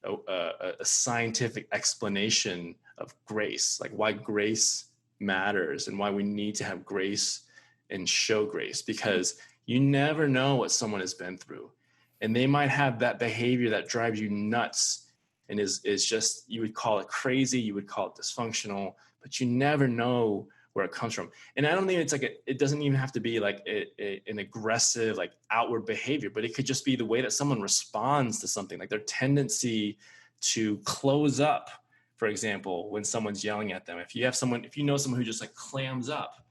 a scientific explanation of grace, like why grace matters and why we need to have grace and show grace, because you never know what someone has been through, and they might have that behavior that drives you nuts and is just, you would call it crazy, you would call it dysfunctional, but you never know where it comes from. And I don't think it's like it doesn't even have to be like an aggressive, like outward behavior, but it could just be the way that someone responds to something, like their tendency to close up, for example, when someone's yelling at them. If you know someone who just like clams up,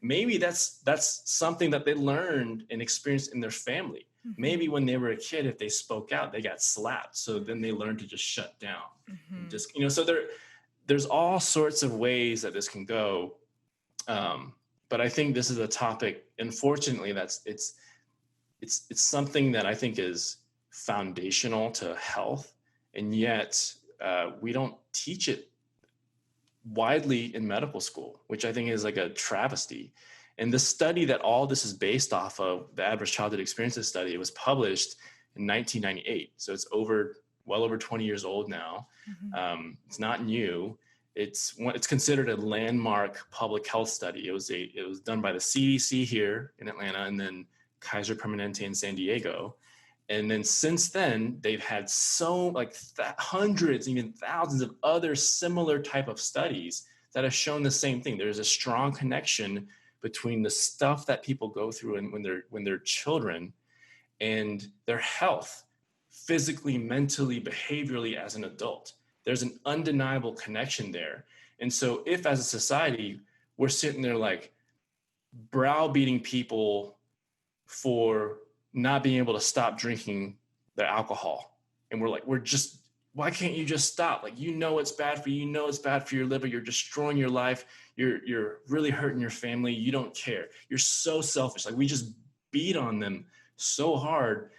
maybe that's something that they learned and experienced in their family. Maybe when they were a kid, if they spoke out, they got slapped. So then they learned to just shut down. And just, you know, so there's all sorts of ways that this can go. But I think this is a topic, unfortunately, it's something that I think is foundational to health, and yet we don't teach it widely in medical school, which I think is like a travesty. And the study that all this is based off of, the Adverse Childhood Experiences study, it was published in 1998. So it's well over 20 years old now. It's not new. It's considered a landmark public health study. It was done by the CDC here in Atlanta, and then Kaiser Permanente in San Diego. And then since then, they've had hundreds, even thousands of other similar type of studies that have shown the same thing. There's a strong connection between the stuff that people go through and when they're children and their health, physically, mentally, behaviorally as an adult. There's an undeniable connection there. And so if as a society, we're sitting there like browbeating people for not being able to stop drinking their alcohol. And why can't you just stop? Like, it's bad for you. It's bad for your liver. You're destroying your life. You're really hurting your family. You don't care. You're so selfish. Like, we just beat on them so hard.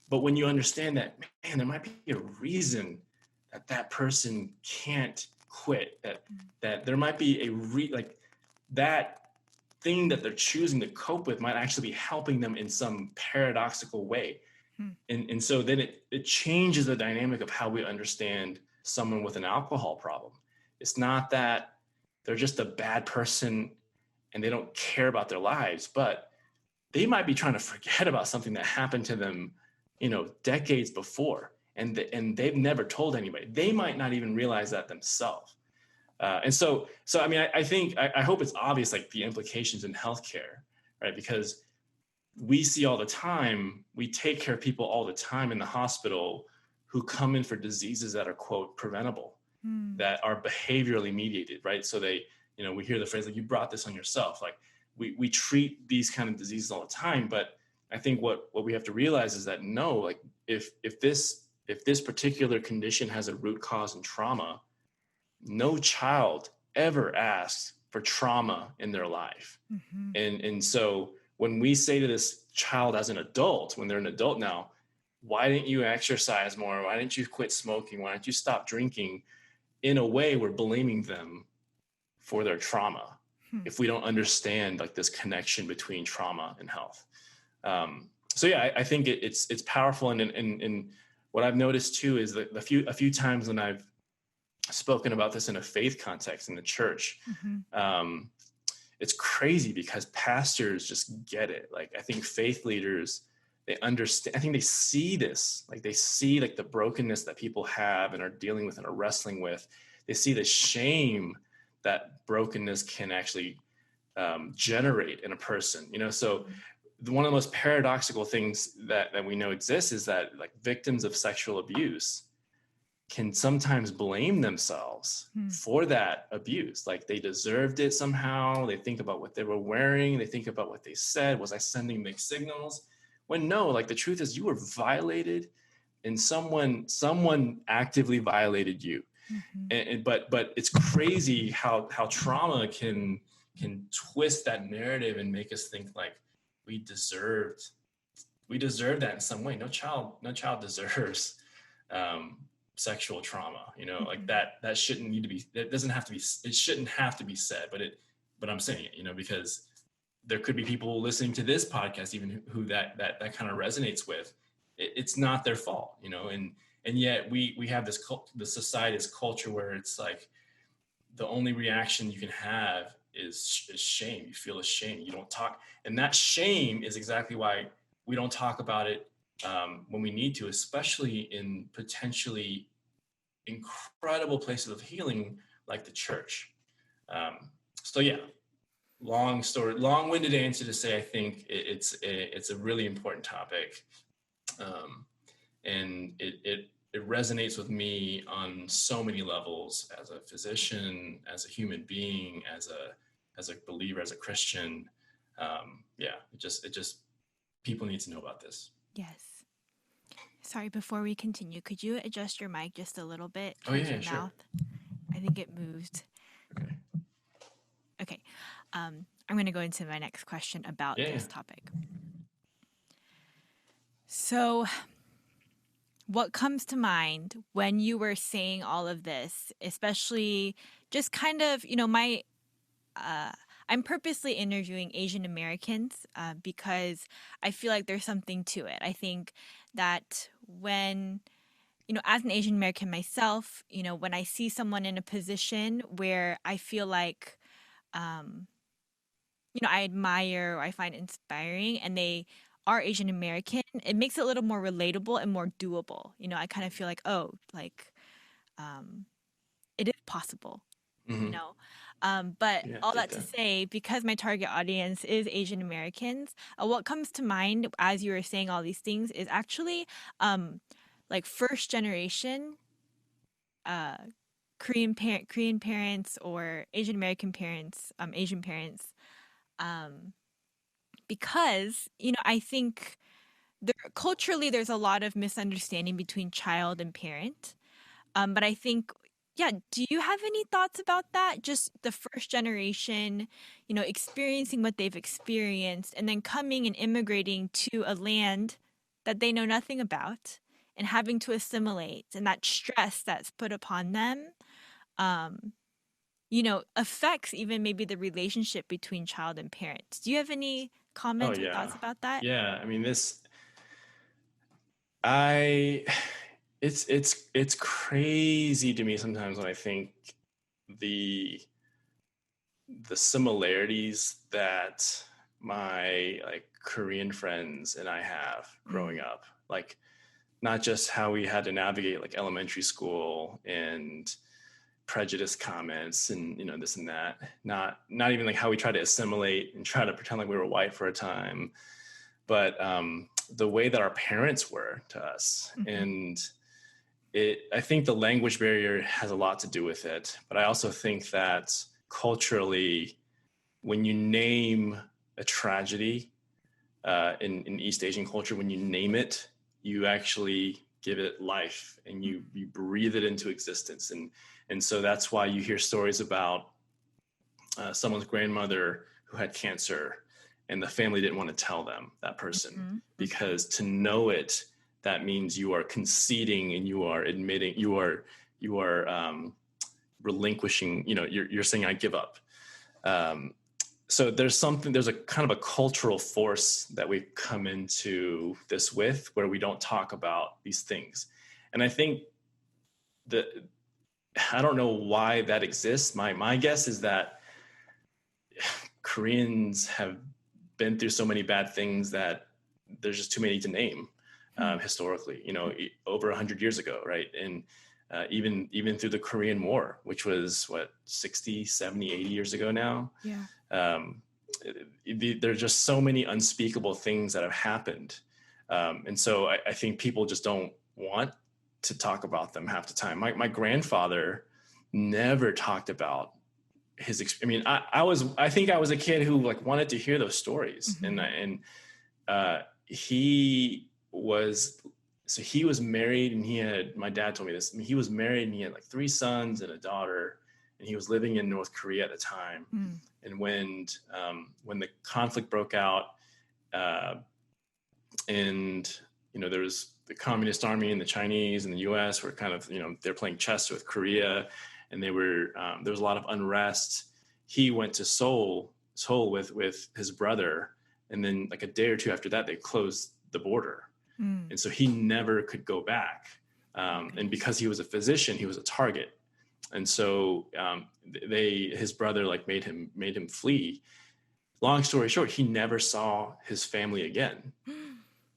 But when you understand that, man, there might be a reason that person can't quit, that there might be that thing that they're choosing to cope with might actually be helping them in some paradoxical way. And so then it changes the dynamic of how we understand someone with an alcohol problem. It's not that they're just a bad person and they don't care about their lives, but they might be trying to forget about something that happened to them, decades before, and they've never told anybody. They might not even realize that themselves. And so I mean, I hope it's obvious, like the implications in healthcare, right? Because we see all the time, we take care of people all the time in the hospital who come in for diseases that are, quote, preventable, that are behaviorally mediated, right? So we hear the phrase, like, you brought this on yourself. Like, we treat these kind of diseases all the time, but I think what we have to realize is that no, like if this particular condition has a root cause in trauma, no child ever asks for trauma in their life. And so when we say to this child as an adult, when they're an adult now, why didn't you exercise more? Why didn't you quit smoking? Why didn't you stop drinking? In a way, we're blaming them for their trauma if we don't understand like this connection between trauma and health. So yeah, I think it's powerful. And what I've noticed too is that a few times when I've spoken about this in a faith context in the church, it's crazy because pastors just get it. Like, I think faith leaders, they understand, I think they see this, like they see like the brokenness that people have and are dealing with and are wrestling with. They see the shame that brokenness can actually generate in a person, so one of the most paradoxical things that we know exists is that like victims of sexual abuse can sometimes blame themselves for that abuse. Like, they deserved it somehow. They think about what they were wearing. They think about what they said. Was I sending mixed signals? When no, like the truth is you were violated and someone actively violated you. But it's crazy how trauma can twist that narrative and make us think like we deserve that in some way. No child deserves sexual trauma, like that shouldn't need to be, it shouldn't have to be said, but I'm saying it, because there could be people listening to this podcast, even who that kind of resonates with. It's not their fault, and yet we have the society's culture where it's like the only reaction you can have is shame. You feel ashamed. You don't talk, and that shame is exactly why we don't talk about it when we need to, especially in potentially incredible places of healing like the church. So yeah, long-winded answer to say I think it's a really important topic, and it resonates with me on so many levels as a physician, as a human being, as a believer, as a Christian. It just people need to know about this. Yes. Sorry, before we continue, could you adjust your mic just a little bit towards your sure. mouth? I think it moved. Okay. I'm going to go into my next question about this topic. So, what comes to mind when you were saying all of this, especially just kind of, I'm purposely interviewing Asian Americans because I feel like there's something to it. I think that when, as an Asian American myself, when I see someone in a position where I feel like, I admire or I find inspiring and they are Asian American, it makes it a little more relatable and more doable. I kind of feel like, oh, like um, it is possible, you Hmm. know. But Yeah, I all get that to that. say, because my target audience is Asian Americans, what comes to mind as you were saying all these things is actually um, like first generation uh, Korean parents or Asian American parents, Asian parents, um, because I think culturally there's a lot of misunderstanding between child and parent. But I think, yeah, do you have any thoughts about that? Just the first generation, experiencing what they've experienced and then coming and immigrating to a land that they know nothing about and having to assimilate and that stress that's put upon them, um, affects even maybe the relationship between child and parents. Do you have any Oh comments or yeah. thoughts about that? Yeah. I mean, I, it's crazy to me sometimes when I think the, the similarities that my like Korean friends and I have growing Mm, up, like not just how we had to navigate like elementary school and prejudice comments and this and that, not even like how we try to assimilate and try to pretend like we were white for a time, but the way that our parents were to us. mhm, And I think the language barrier has a lot to do with it, but I also think that culturally, when you name a tragedy in East Asian culture, when you name it, you actually give it life and you breathe it into existence. And so that's why you hear stories about someone's grandmother who had cancer and the family didn't want to tell them, that person, mhm, mhm, because to know it, that means you are conceding and you are admitting, you are relinquishing, you're saying I give up. um, so there's a kind of a cultural force that we come into this with, where we don't talk about these things. And I think that, I don't know why that exists. My guess is that Koreans have been through so many bad things that there's just too many to name. mm, Historically, over 100 years ago, right? And even through the Korean War, which was what, 60, 70, 80 years ago now. yeah. um, there's just so many unspeakable things that have happened. And so I think people just don't want to talk about them half the time. My grandfather never talked about I mean, I think I was a kid who like wanted to hear those stories. And Mhm, he was, so he was married, and my dad told me this. I mean, he was married and he had like 3 sons and a daughter, and he was living in North Korea at the time. mm, And when the conflict broke out, uh, and there was the Communist Army and the Chinese and the U.S. were kind of, they're playing chess with Korea, and there was a lot of unrest. He went to Seoul with his brother, and then like a day or two after that, they closed the border, mm. and so he never could go back. Oh, And goodness. because he was a physician, he was a target, and so his brother like made him flee. Long story short, he never saw his family again,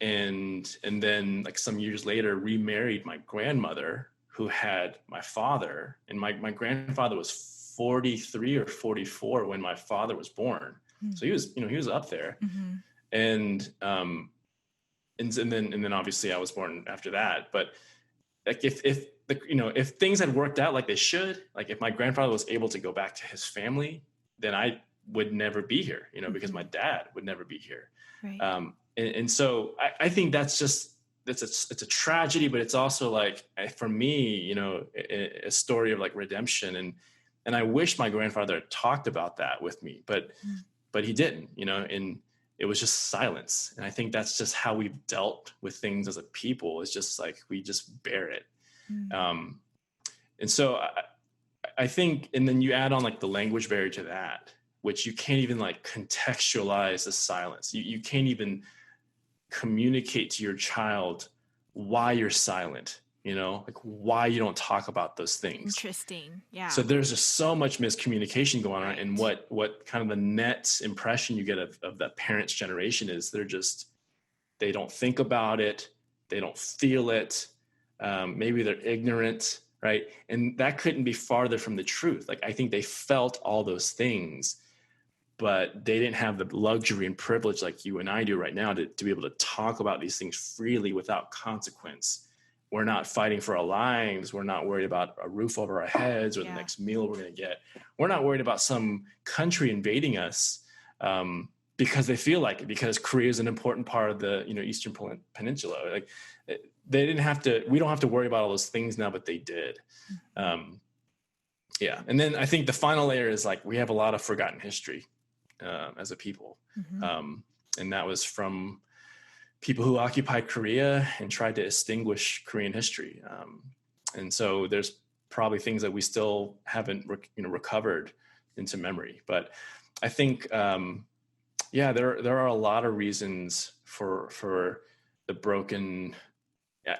and then like some years later remarried my grandmother, who had my father. And my grandfather was 43 or 44 when my father was born, Mm, so he was up there. mhm, And um and, and then and then obviously I was born after that. But like if things had worked out like they should, like if my grandfather was able to go back to his family, then I would never be here, because my mhm. dad would never be here. Right. And so I think it's a tragedy, but it's also like, for me, a story of like redemption. And I wish my grandfather had talked about that with me, Mm, but he didn't, and it was just silence. And I think that's just how we've dealt with things as a people. It's just like we just bear it. mm, um, and so I think, and then you add on like the language barrier to that, which you can't even like contextualize the silence. You can't even communicate to your child why you're silent, like why you don't talk about those things. interesting. So Yeah. there's just so much miscommunication going on. And Right. what kind of the net impression you get of that parent's generation is they're just they don't think about it, they don't feel it, maybe they're ignorant, right? And that couldn't be farther from the truth. Like, I think they felt all those things, but they didn't have the luxury and privilege like you and I do right now to be able to talk about these things freely without consequence. We're not fighting for our lives. We're not worried about a roof over our heads or the next meal we're going to get. We're not worried about some country invading us because they feel like it, because Korea is an important part of the Eastern Peninsula. Like, they didn't have to. We don't have to worry about all those things now, but they did. Yeah, and then I think the final layer is like we have a lot of forgotten history as a people, and that was from people who occupied Korea and tried to extinguish Korean history. And so there's probably things that we still haven't recovered into memory. But I think, there are a lot of reasons for the broken.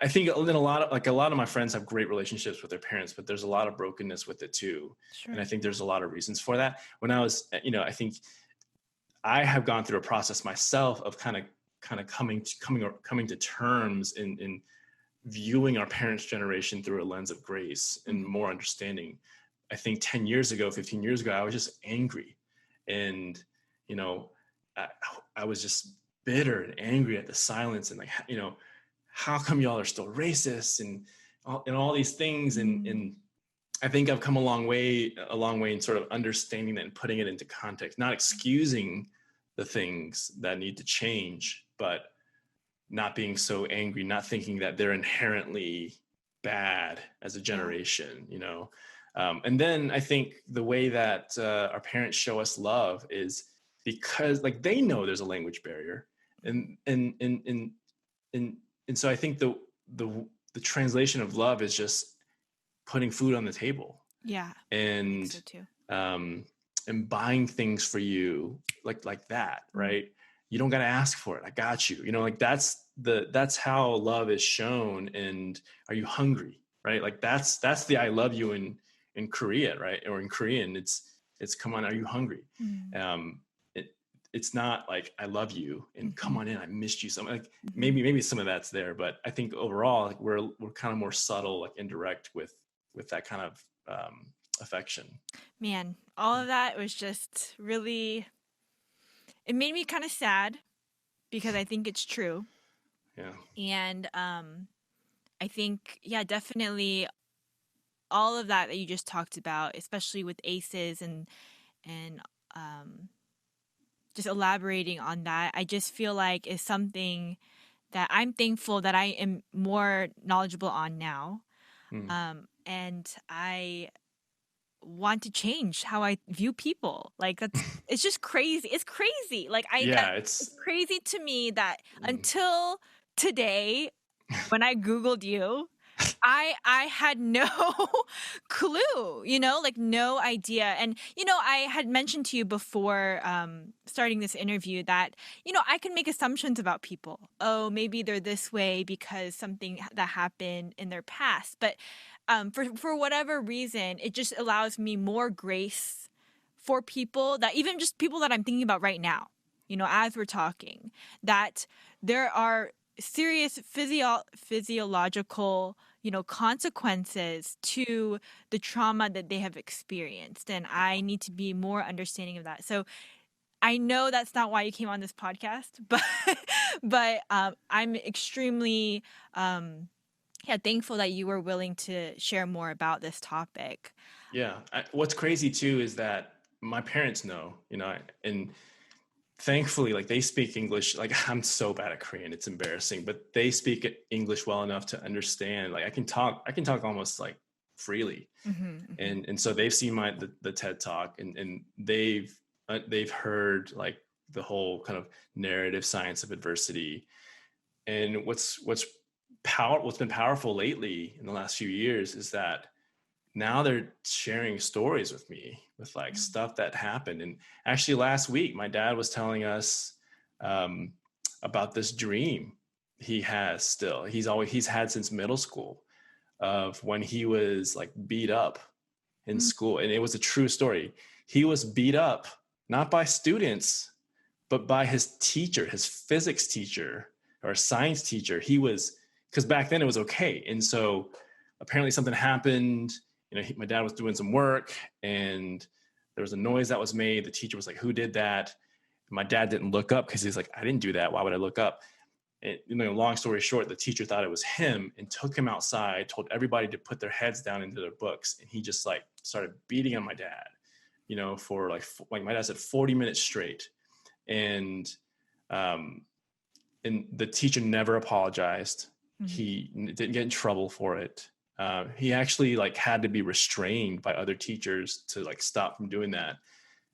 I think a lot of my friends have great relationships with their parents, but there's a lot of brokenness with it too. Sure. And I think there's a lot of reasons for that. When I was, I think I have gone through a process myself of kind of coming to terms in viewing our parents' generation through a lens of grace and more understanding. I think 10 years ago, 15 years ago, I was just angry. And, I was just bitter and angry at the silence and like, how come y'all are still racist and all these things. And I think I've come a long way in sort of understanding that and putting it into context, not excusing the things that need to change, but not being so angry, not thinking that they're inherently bad as a generation, and then I think the way that our parents show us love is because like they know there's a language barrier, and so I think the translation of love is just putting food on the table. Yeah. And I think so too. And buying things for you like that, right? You don't got to ask for it. I got you. Like that's how love is shown. And are you hungry? Right? Like that's the I love you in Korea, right? Or in Korean, it's come on, are you hungry? It's not like I love you and come on in, I missed you. Something like maybe some of that's there, but I think overall like we're kind of more subtle, like indirect with that kind of affection. Man, all of that was just really, it made me kind of sad because I think it's true. Yeah. And I think, definitely all of that you just talked about, especially with ACEs and just elaborating on that, I just feel like is something that I'm thankful that I am more knowledgeable on now. And I want to change how I view people. Like it's just crazy. It's crazy. Like it's crazy to me that until today, when I Googled you, I had no clue, like no idea. And, I had mentioned to you before starting this interview that, I can make assumptions about people. Oh, maybe they're this way because something that happened in their past. But for whatever reason, it just allows me more grace for people that even just people that I'm thinking about right now, as we're talking, that there are serious physiological consequences to the trauma that they have experienced. And I need to be more understanding of that. So I know that's not why you came on this podcast, but I'm extremely thankful that you were willing to share more about this topic. Yeah. What's crazy too is that my parents know, and thankfully, like they speak English. Like I'm so bad at Korean, it's embarrassing, but they speak English well enough to understand. Like I can talk almost like freely. And so they've seen the TED Talk and they've heard like the whole kind of narrative science of adversity. And what's been powerful lately in the last few years is that now they're sharing stories with me with like stuff that happened. And actually last week, my dad was telling us about this dream he has still. He's had since middle school of when he was like beat up in school. And it was a true story. He was beat up, not by students, but by his teacher, his physics teacher, or a science teacher, he was, because back then it was okay. And so apparently something happened, my dad was doing some work and there was a noise that was made. The teacher was like, who did that? My dad didn't look up because he's like, I didn't do that. Why would I look up? And, long story short, the teacher thought it was him and took him outside, told everybody to put their heads down into their books. And he just like started beating on my dad, for like my dad said, 40 minutes straight. And the teacher never apologized. Mm-hmm. He didn't get in trouble for it. He actually like had to be restrained by other teachers to like stop from doing that.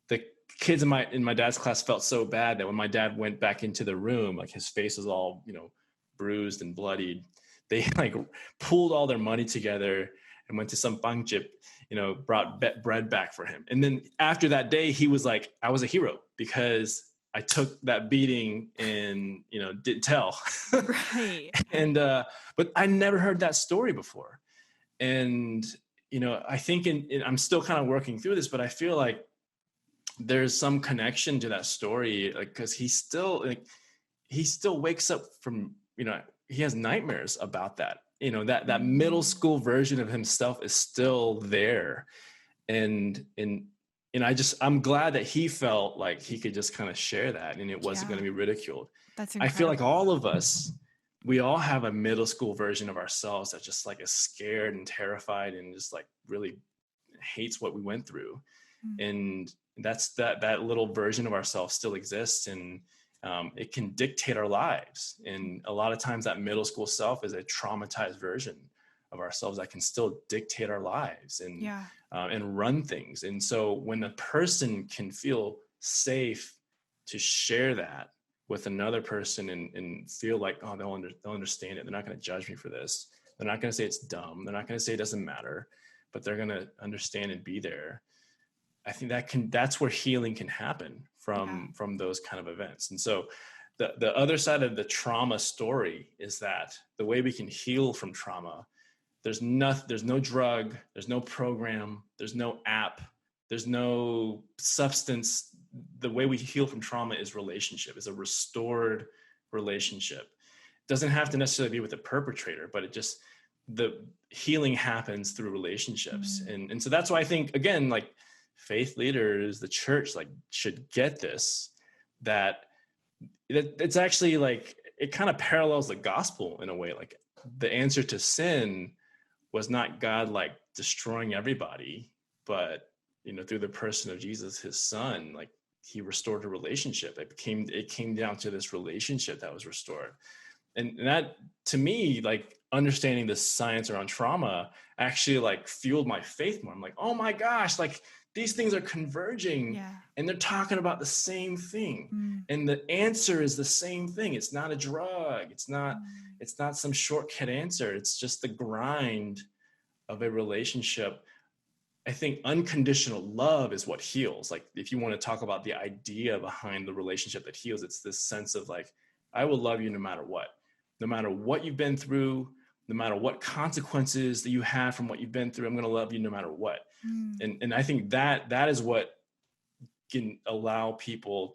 The kids in my dad's class felt so bad that when my dad went back into the room, like his face was all, bruised and bloodied. They like pulled all their money together and went to some pangchip, brought bread back for him. And then after that day, he was like, I was a hero because I took that beating and, didn't tell. Right. And, but I never heard that story before. And, I think I'm still kind of working through this, but I feel like there's some connection to that story, like, cause he still wakes up from, he has nightmares about that, that middle school version of himself is still there. And I'm glad that he felt like he could just kind of share that and it wasn't going to be ridiculed. That's incredible. I feel like all of us, we all have a middle school version of ourselves that just like is scared and terrified and just like really hates what we went through. And that's that little version of ourselves still exists, and it can dictate our lives. And a lot of times that middle school self is a traumatized version of ourselves that can still dictate our lives and run things. And so when a person can feel safe to share that with another person and feel like, oh, they'll understand it. They're not going to judge me for this. They're not going to say it's dumb. They're not going to say it doesn't matter, but they're going to understand and be there. I think that's where healing can happen from those kind of events. And so the other side of the trauma story is that the way we can heal from trauma, there's no drug, there's no program, there's no app, there's no substance. The way we heal from trauma is relationship, is a restored relationship. It doesn't have to necessarily be with the perpetrator, but the healing happens through relationships. And so that's why I think, again, like, faith leaders, the church, like, should get this, that it's actually like, it kind of parallels the gospel in a way. Like, the answer to sin was not God like destroying everybody, but through the person of Jesus, his son, like, he restored a relationship. It came down to this relationship that was restored. And that, to me, like, understanding the science around trauma actually like fueled my faith more. I'm like, oh my gosh, like, these things are converging and they're talking about the same thing. And the answer is the same thing. It's not a drug. It's not some shortcut answer. It's just the grind of a relationship. I think unconditional love is what heals. Like, if you want to talk about the idea behind the relationship that heals, it's this sense of like, I will love you no matter what you've been through, no matter what consequences that you have from what you've been through, I'm going to love you no matter what. And I think that is what can allow people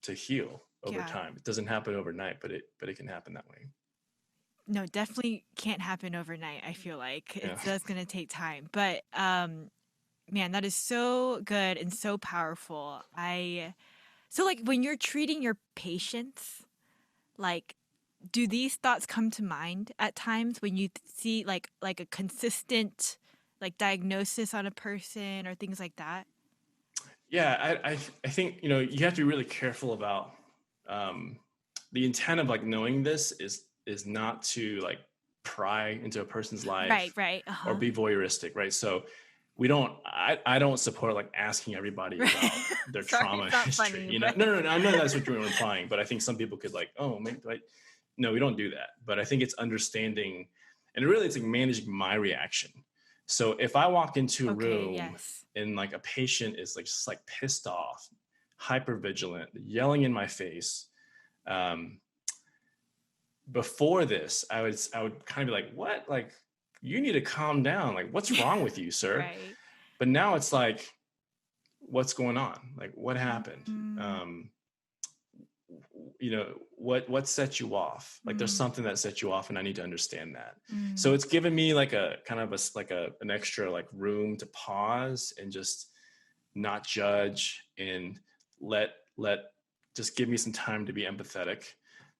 to heal over time. It doesn't happen overnight, but it can happen that way. No, definitely can't happen overnight. I feel like it's just going to take time, but man, that is so good and so powerful. So like, when you're treating your patients, like, do these thoughts come to mind at times when you see like a consistent like diagnosis on a person or things like that? Yeah, I think, you have to be really careful about the intent of like knowing this is not to like pry into a person's life, right, or be voyeuristic, right? So I don't support like asking everybody about their trauma history. Funny, No, I know that's what you're implying, but I think some people could like, oh, maybe like, no, we don't do that. But I think it's understanding, and really it's like managing my reaction. So if I walk into a room and like a patient is like just like pissed off, hyper vigilant, yelling in my face, before this, I would kind of be like, what? Like, you need to calm down. Like, what's wrong with you, sir? Right. But now it's like, what's going on? Like, what happened? what sets you off? Like there's something that sets you off and I need to understand that. So Mm. it's given me like a kind of an extra like room to pause and just not judge and let just give me some time to be empathetic.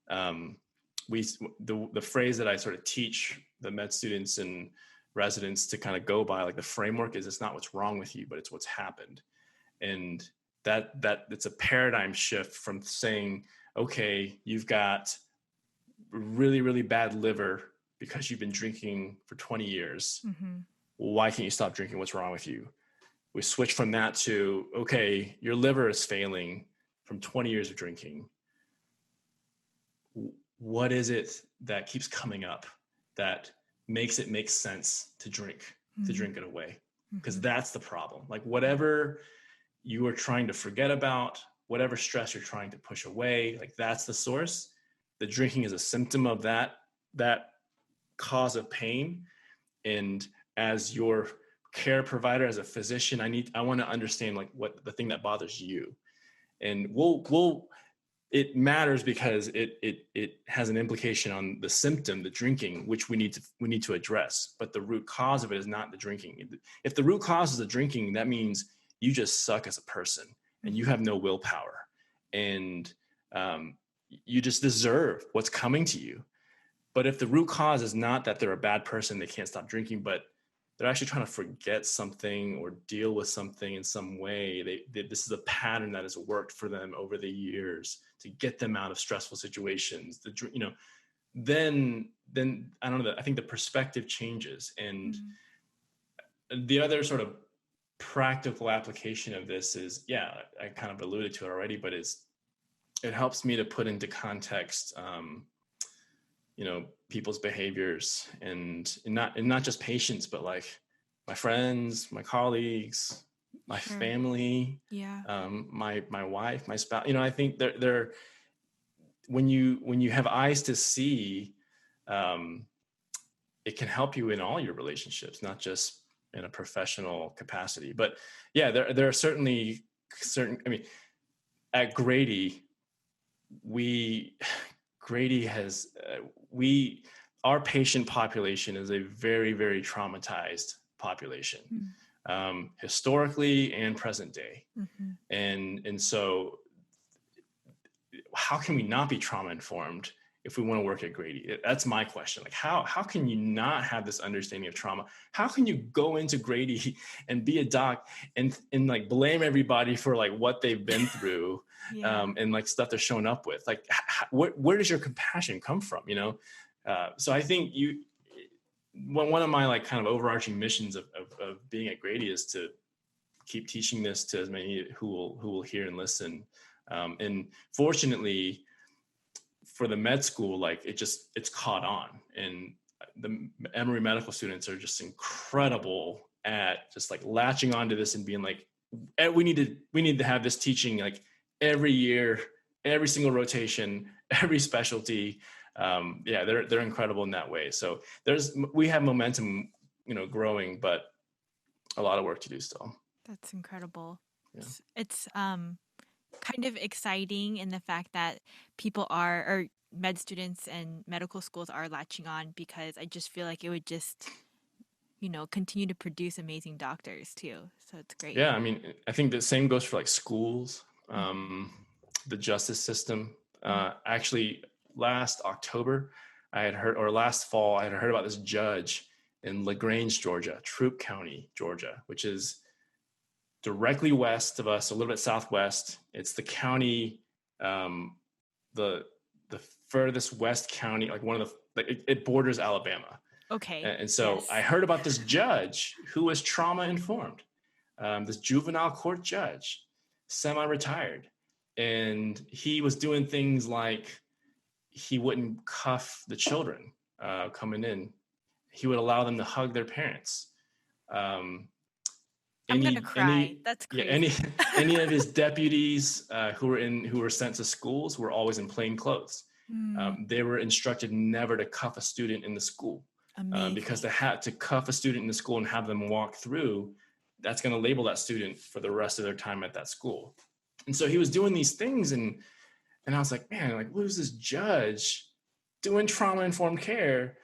The phrase that I sort of teach the med students and residents to kind of go by, like the framework is, it's not what's wrong with you, but it's what's happened. And that it's a paradigm shift from saying, okay, you've got really, really bad liver because you've been drinking for 20 years. Mm-hmm. Why can't you stop drinking? What's wrong with you? We switch from that to, okay, your liver is failing from 20 years of drinking. What is it that keeps coming up that makes it make sense to drink it away? Because that's the problem. Like whatever you are trying to forget about, whatever stress you're trying to push away, like that's the source. The drinking is a symptom of that cause of pain. And as your care provider, as a physician, I want to understand like what the thing that bothers you. And it matters because it has an implication on the symptom, the drinking, which we need to address. But the root cause of it is not the drinking. If the root cause is the drinking, that means you just suck as a person and you have no willpower, and you just deserve what's coming to you. But if the root cause is not that they're a bad person, they can't stop drinking, but they're actually trying to forget something or deal with something in some way, this is a pattern that has worked for them over the years to get them out of stressful situations. Then I don't know. I think the perspective changes, and the other sort of practical application of this is, I kind of alluded to it already, but it helps me to put into context, people's behaviors and not just patients, but like my friends, my colleagues, my family, my wife, my spouse. I think they're when you have eyes to see, it can help you in all your relationships, not just in a professional capacity. But there are certainly certain. I mean, at Grady, our patient population is a very, very traumatized population, historically and present day. And so how can we not be trauma informed if we want to work at Grady? That's my question. Like how can you not have this understanding of trauma? How can you go into Grady and be a doc and like blame everybody for like what they've been through, and like stuff they're showing up with? Like where does your compassion come from? So I think one of my like kind of overarching missions of being at Grady is to keep teaching this to as many who will hear and listen. And fortunately for the med school, like it's caught on, and the Emory medical students are just incredible at just like latching onto this and being like, we need to have this teaching like every year, every single rotation, every specialty. They're incredible in that way. So we have momentum, growing, but a lot of work to do still. That's incredible. Yeah. It's kind of exciting in the fact that people or med students and medical schools are latching on, because I just feel like it would just, continue to produce amazing doctors too. So it's great. Yeah. I mean, I think the same goes for like schools, the justice system. Actually, last October, last fall, I had heard about this judge in LaGrange, Georgia, Troup County, Georgia, which is directly west of us, a little bit southwest. It's the county, the furthest west county, like it borders Alabama. Okay. And so I heard about this judge who was trauma informed, this juvenile court judge, semi-retired. And he was doing things like he wouldn't cuff the children coming in. He would allow them to hug their parents. I'm gonna cry. That's crazy. Any of his deputies who were sent to schools were always in plain clothes. They were instructed never to cuff a student in the school, because they had to cuff a student in the school and have them walk through. That's going to label that student for the rest of their time at that school. And so he was doing these things, and And I was like, man, like, who's this judge doing trauma-informed care?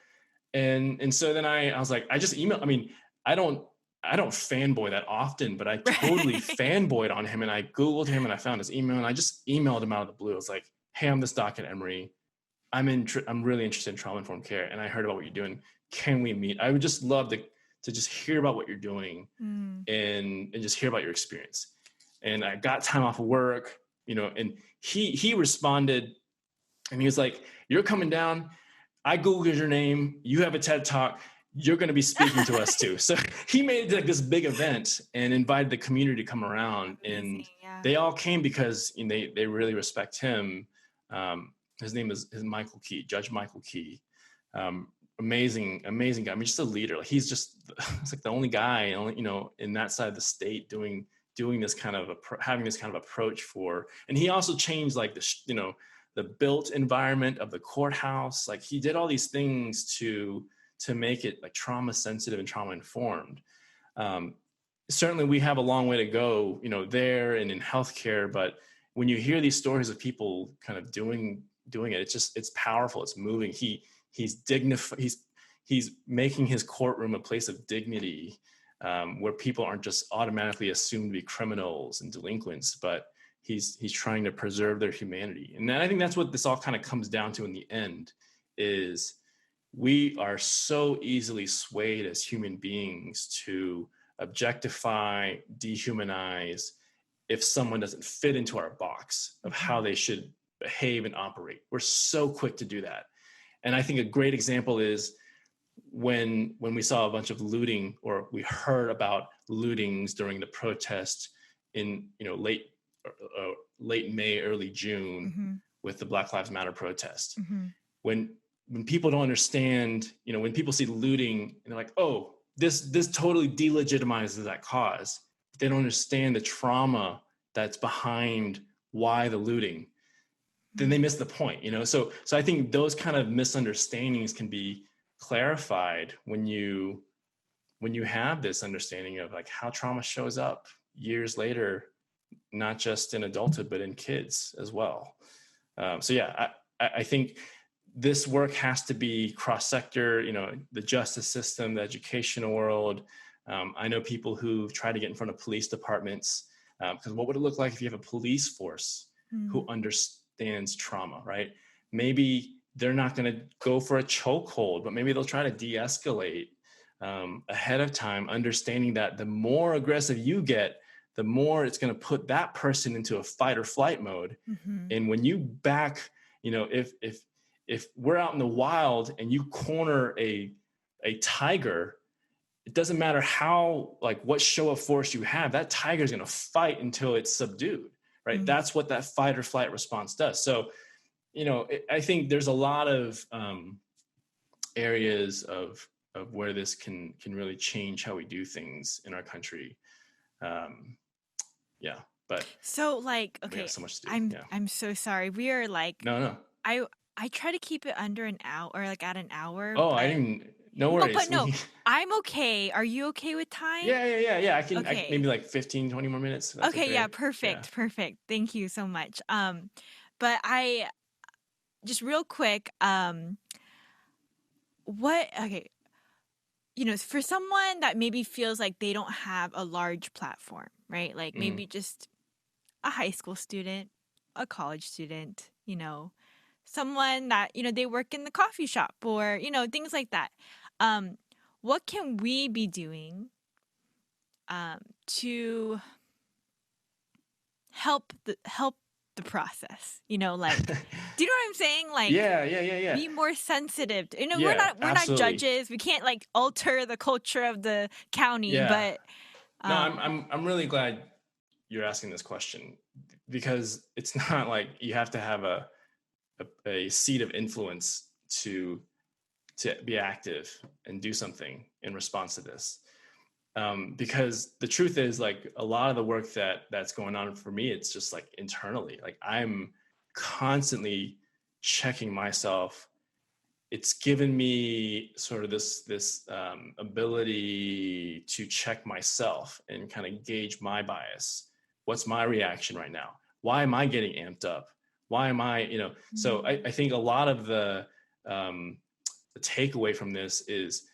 And so then I was like, I just emailed. I mean, I don't I don't fanboy that often, but I totally Right. fanboyed on him, and I Googled him and I found his email, and I just emailed him out of the blue. I was like, hey, I'm this doc at Emory. I'm really interested in trauma informed care, and I heard about what you're doing. Can we meet? I would just love to just hear about what you're doing Mm. and just hear about your experience. And I got time off of work, and he responded, and he was like, you're coming down. I Googled your name. You have a TED Talk. You're going to be speaking to us too. So he made like this big event and invited the community to come around, Amazing. and Yeah. they all came because they really respect him. His name is Michael Key, Judge Michael Key. Amazing guy. I mean, just a leader. Like it's like the only guy, in that side of the state doing this kind of having this kind of approach for. And he also changed like the built environment of the courthouse. Like he did all these things to make it like trauma sensitive and trauma informed. Certainly we have a long way to go, there and in healthcare, but when you hear these stories of people kind of doing it, it's powerful. It's moving. He's dignified. He's making his courtroom a place of dignity, where people aren't just automatically assumed to be criminals and delinquents, but he's trying to preserve their humanity. And I think that's what this all kind of comes down to in the end, is we are so easily swayed as human beings to objectify, dehumanize if someone doesn't fit into our box of how they should behave and operate. We're so quick to do that. And I think a great example is when we saw a bunch of looting, or we heard about lootings during the protest in late May, early June, Mm-hmm. with the Black Lives Matter protest. Mm-hmm. When people don't understand, when people see looting and they're like, oh, this totally delegitimizes that cause. They don't understand the trauma that's behind why the looting. Then they miss the point, So I think those kind of misunderstandings can be clarified when you have this understanding of like how trauma shows up years later, not just in adulthood, but in kids as well. So yeah, I think this work has to be cross-sector, the justice system, the educational world. I know people who try to get in front of police departments, because what would it look like if you have a police force who understands trauma, right? Maybe they're not going to go for a chokehold, but maybe they'll try to de-escalate ahead of time, understanding that the more aggressive you get, the more it's going to put that person into a fight or flight mode. Mm-hmm. And when you back, if we're out in the wild and you corner a tiger, it doesn't matter how, like, what show of force you have, that tiger is going to fight until it's subdued, right? Mm-hmm. That's what that fight or flight response does. So, I think there's a lot of areas of where this can really change how we do things in our country. Yeah, but so like, we okay, have so much to do. I'm so sorry. We are like, No. I try to keep it under an hour, or like at an hour. Oh, but I didn't. No no, worries. but no, I'm okay. Are you okay with time? Yeah. I Okay. maybe like 15, 20 more minutes. That's Okay, yeah, Yeah. perfect. Thank you so much. But I just real quick, okay, for someone that maybe feels like they don't have a large platform, right? Like maybe just a high school student, a college student, someone that, they work in the coffee shop, or, things like that. What can we be doing to help the process? Like, do you know what I'm saying? Like, Yeah. be more sensitive. Yeah, We're not absolutely. judges. We can't like alter the culture of the county, Yeah. but No, I'm really glad you're asking this question, because it's not like you have to have a seat of influence to be active and do something in response to this. Because the truth is, like, a lot of the work that's going on for me, it's just like internally, like I'm constantly checking myself. It's given me sort of this ability to check myself and kind of gauge my bias. What's my reaction right now? Why am I getting amped up? Why am I, so I think a lot of the takeaway from this is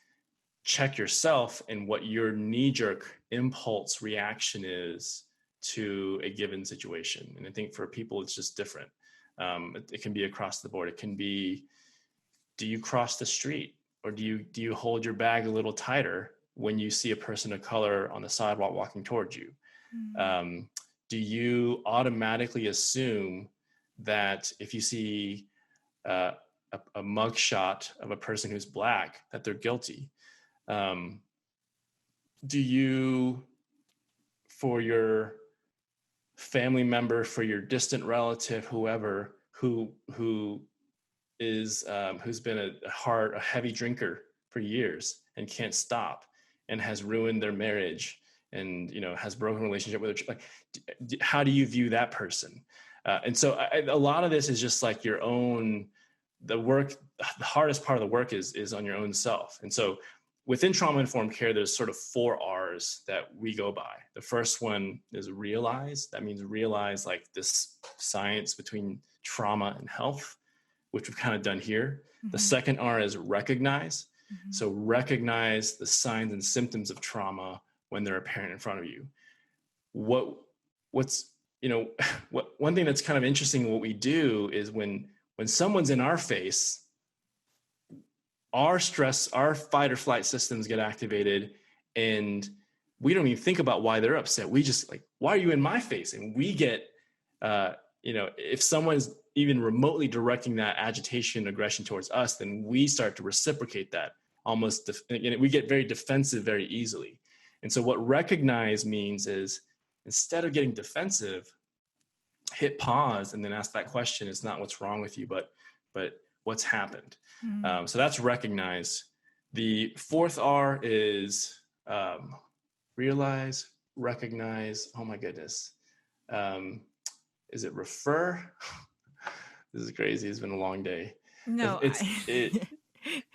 check yourself and what your knee-jerk impulse reaction is to a given situation. And I think for people, it's just different. It can be across the board. It can be, do you cross the street, or do you hold your bag a little tighter when you see a person of color on the sidewalk walking towards you? Do you automatically assume that if you see a mug shot of a person who's Black, that they're guilty? Do you, for your family member, for your distant relative, whoever who is who's been a heavy drinker for years and can't stop and has ruined their marriage and has broken relationship with her, like, how do you view that person? And so a lot of this is just like your own, the hardest part of the work is on your own self. And so within trauma-informed care, there's sort of 4 R's that we go by. The first one is realize. That means realize like this science between trauma and health, which we've kind of done here. The second R is recognize. So recognize the signs and symptoms of trauma when they're apparent in front of you. What's one thing that's kind of interesting, what we do is when someone's in our face, our fight or flight systems get activated, and we don't even think about why they're upset. We just like, why are you in my face? And we get, if someone's even remotely directing that agitation, aggression towards us, then we start to reciprocate that almost, we get very defensive very easily. And so what recognize means is, instead of getting defensive, hit pause and then ask that question. It's not what's wrong with you, but what's happened. So that's recognize. The 4th R is realize, recognize. Oh my goodness. Is it refer? This is crazy. It's been a long day. No, it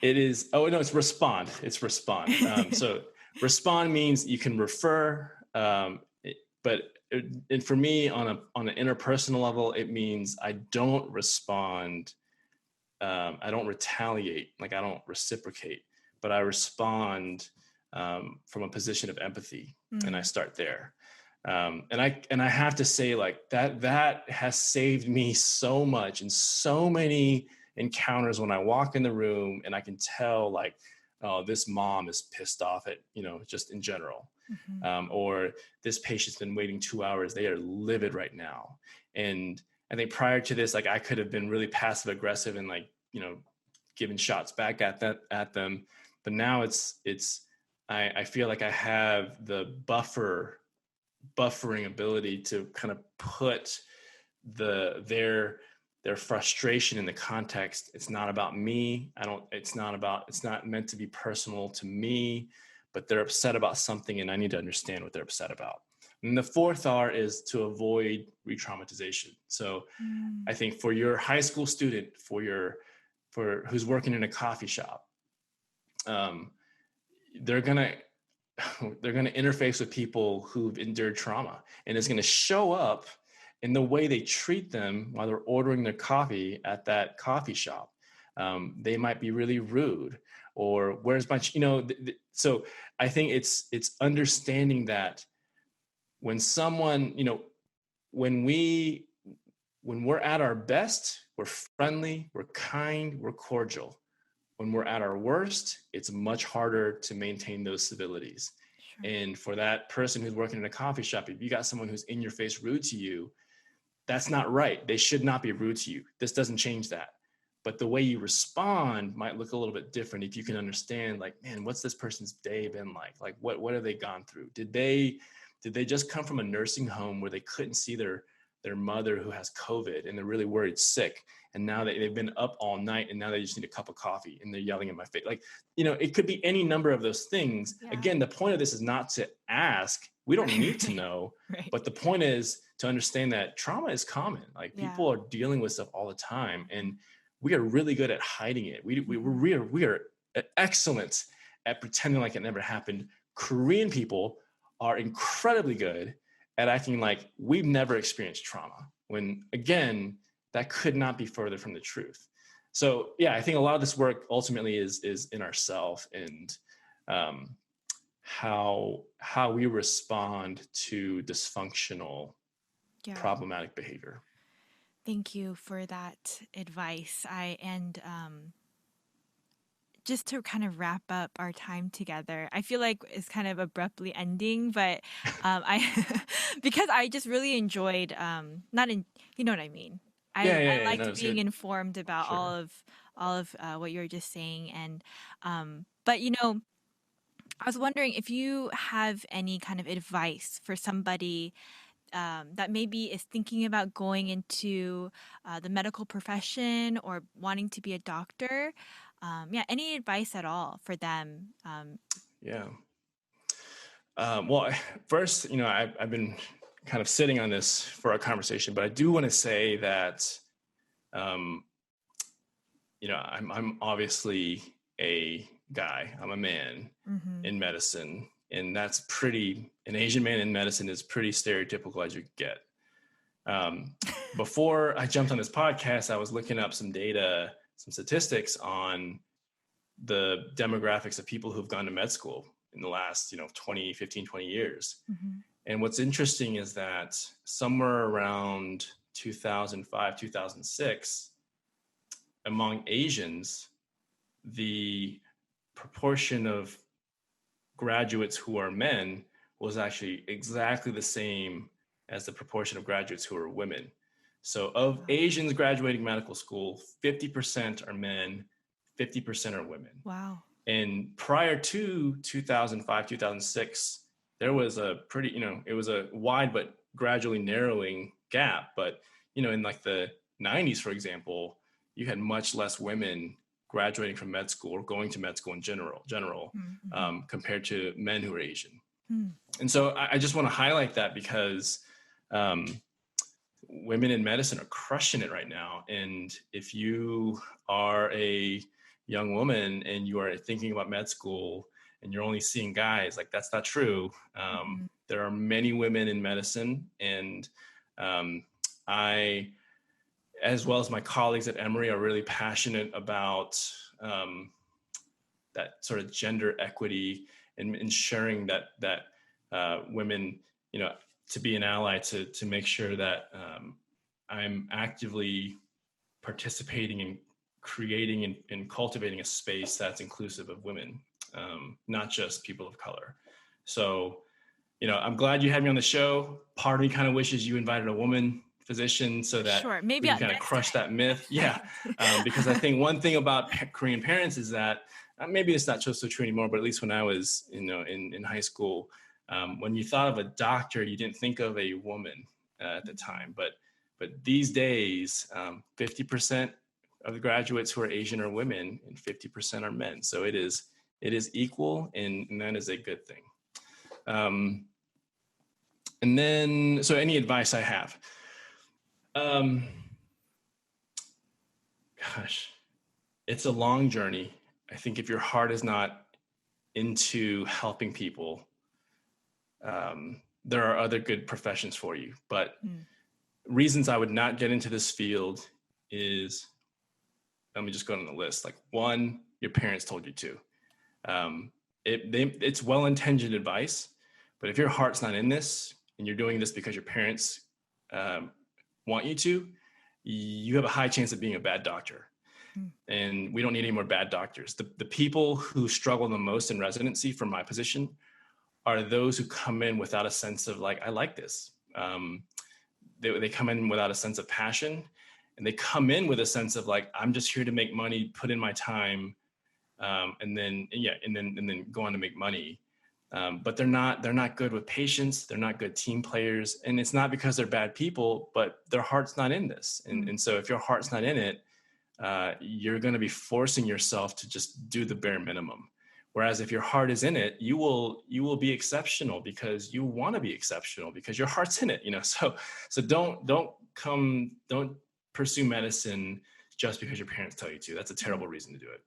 is. Oh no, it's respond. It's respond. So respond means you can refer, and for me, on an interpersonal level, it means I don't respond. I don't retaliate, like I don't reciprocate, but I respond from a position of empathy, and I start there. And I have to say, like, that has saved me so much in so many encounters when I walk in the room and I can tell, like, oh, this mom is pissed off at, just in general. Or this patient's been waiting 2 hours. They are livid right now. And I think prior to this, like, I could have been really passive aggressive and like, giving shots back at them. But now I feel like I have the buffering ability to kind of put their frustration in the context. It's not about me. It's not meant to be personal to me, but they're upset about something and I need to understand what they're upset about. And the 4th R is to avoid re-traumatization. So I think for your high school student, for who's working in a coffee shop, they're gonna interface with people who've endured trauma, and it's gonna show up in the way they treat them while they're ordering their coffee at that coffee shop. They might be really rude, or where's my, so I think it's understanding that when someone, when we're at our best, we're friendly, we're kind, we're cordial. When we're at our worst, it's much harder to maintain those civilities. Sure. And for that person who's working in a coffee shop, if you got someone who's in your face rude to you, that's not right. They should not be rude to you. This doesn't change that. But the way you respond might look a little bit different if you can understand, like, man, what's this person's day been like? Like, what have they gone through? Did they just come from a nursing home where they couldn't see their mother who has COVID and they're really worried sick? And now they've been up all night and now they just need a cup of coffee and they're yelling in my face. Like, it could be any number of those things. Yeah. Again, the point of this is not to ask. We don't need to know. Right. But the point is to understand that trauma is common. Like, people are dealing with stuff all the time, and we are really good at hiding it. We are excellent at pretending like it never happened. Korean people are incredibly good at acting like we've never experienced trauma, when, again, that could not be further from the truth. So yeah, I think a lot of this work ultimately is in ourselves, and how we respond to dysfunctional, Yeah. problematic behavior. Thank you for that advice. Just to kind of wrap up our time together, I feel like it's kind of abruptly ending, but I because I just really enjoyed not in you know what I mean. I Yeah. No, liked it's being good. informed about Sure. all of what you were just saying, and but you know, I was wondering if you have any kind of advice for somebody that maybe is thinking about going into the medical profession or wanting to be a doctor. Yeah, any advice at all for them? Yeah. Well, first, I've been kind of sitting on this for our conversation, but I do want to say that, um, I'm obviously a guy. I'm a man Mm-hmm. in medicine, and that's an Asian man in medicine is pretty stereotypical as you get. Um, Before I jumped on this podcast, I was looking up some data, some statistics on the demographics of people who've gone to med school in the last 20 years. Mm-hmm. And what's interesting is that somewhere around 2005 2006, among Asians, the proportion of graduates who are men was actually exactly the same as the proportion of graduates who are women. So of Wow. Asians graduating medical school, 50% are men, 50% are women. Wow. And prior to 2005, 2006, there was a pretty, it was a wide but gradually narrowing gap. But, in like the 90s, for example, you had much less women graduating from med school or going to med school in general Mm-hmm. compared to men who are Asian. Mm-hmm. And so I just want to highlight that because um, women in medicine are crushing it right now. And if you are a young woman and you are thinking about med school and you're only seeing guys, like that's not true. Mm-hmm. There are many women in medicine, and I, as well as my colleagues at Emory, are really passionate about that sort of gender equity and ensuring that women, to be an ally, to make sure that I'm actively participating in creating and cultivating a space that's inclusive of women, not just people of color. So, I'm glad you had me on the show. Part of me kind of wishes you invited a woman physician so that Sure. we Maybe can kind of next crush time. that myth. Next Yeah. time. Because I think one thing about Korean parents is that maybe it's not so true anymore, but at least when I was, in high school, when you thought of a doctor, you didn't think of a woman at the time. But these days, 50% of the graduates who are Asian are women and 50% are men. So it is equal, and that is a good thing. And then, so any advice I have, gosh, it's a long journey. I think if your heart is not into helping people, there are other good professions for you. But Mm. reasons I would not get into this field is, let me just go on the list. Like, one, your parents told you to. It's well-intentioned advice, but if your heart's not in this and you're doing this because your parents want you to, you have a high chance of being a bad doctor. Mm. And we don't need any more bad doctors. The people who struggle the most in residency, from my position, are those who come in without a sense of like, I like this. They come in without a sense of passion, and they come in with a sense of like, I'm just here to make money, put in my time, and then go on to make money. But they're not good with patience. They're not good team players, and it's not because they're bad people, but their heart's not in this. And so if your heart's not in it, you're going to be forcing yourself to just do the bare minimum. Whereas if your heart is in it, you will be exceptional because you want to be exceptional because your heart's in it. So don't pursue medicine just because your parents tell you to. That's a terrible reason to do it.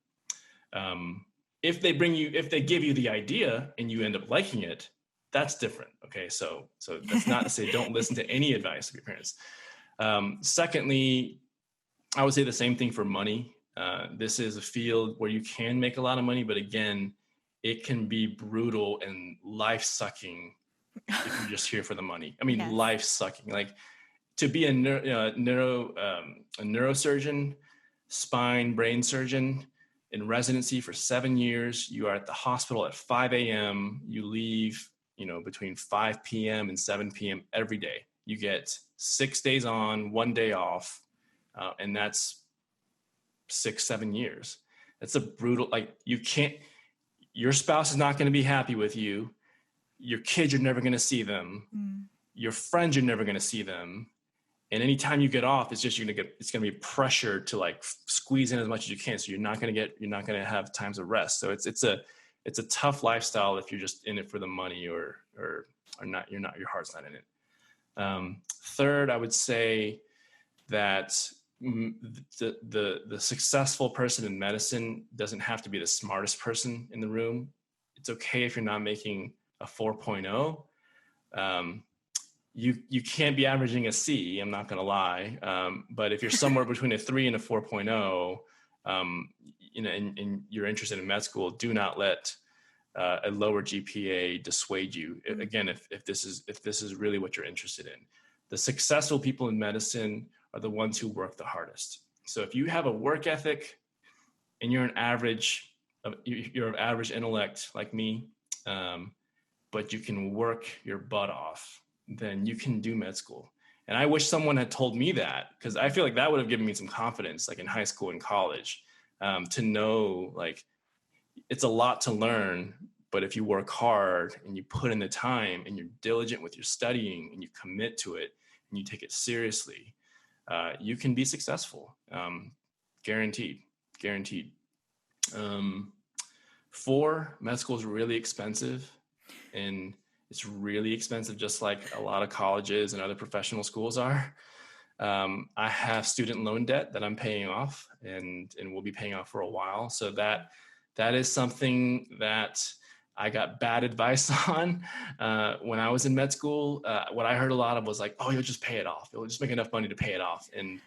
If they give you the idea and you end up liking it, that's different. Okay. So that's not to say don't listen to any advice of your parents. Secondly, I would say the same thing for money. This is a field where you can make a lot of money, but again, it can be brutal and life-sucking if you're just here for the money. I mean, Yes. life-sucking. Like, to be a neurosurgeon, spine, brain surgeon in residency for 7 years, you are at the hospital at 5 a.m. You leave, between 5 p.m. and 7 p.m. every day. You get 6 days on, 1 day off, and that's 6-7 years. That's a brutal, your spouse is not going to be happy with you. Your kids, you're never going to see them. Your friends, you're never going to see them. And anytime you get off, it's going to be pressure to squeeze in as much as you can. So you're not going to have times of rest. So it's a tough lifestyle if you're just in it for the money or not, your heart's not in it. Third, I would say that the successful person in medicine doesn't have to be the smartest person in the room. It's okay if you're not making a 4.0. You can't be averaging a C, I'm not going to lie. But if you're somewhere between a 3 and a 4.0, and you're interested in med school, do not let a lower GPA dissuade you. Again, if this is really what you're interested in. The successful people in medicine are the ones who work the hardest. So if you have a work ethic and you're of average intellect like me, but you can work your butt off, then you can do med school. And I wish someone had told me that, because I feel like that would have given me some confidence, in high school and college, to know it's a lot to learn, but if you work hard and you put in the time and you're diligent with your studying and you commit to it and you take it seriously, you can be successful. Guaranteed. 4, med school is really expensive, and it's really expensive, just like a lot of colleges and other professional schools are. I have student loan debt that I'm paying off and will be paying off for a while. So that is something that I got bad advice on when I was in med school. What I heard a lot of was oh, you'll just pay it off. You'll just make enough money to pay it off. And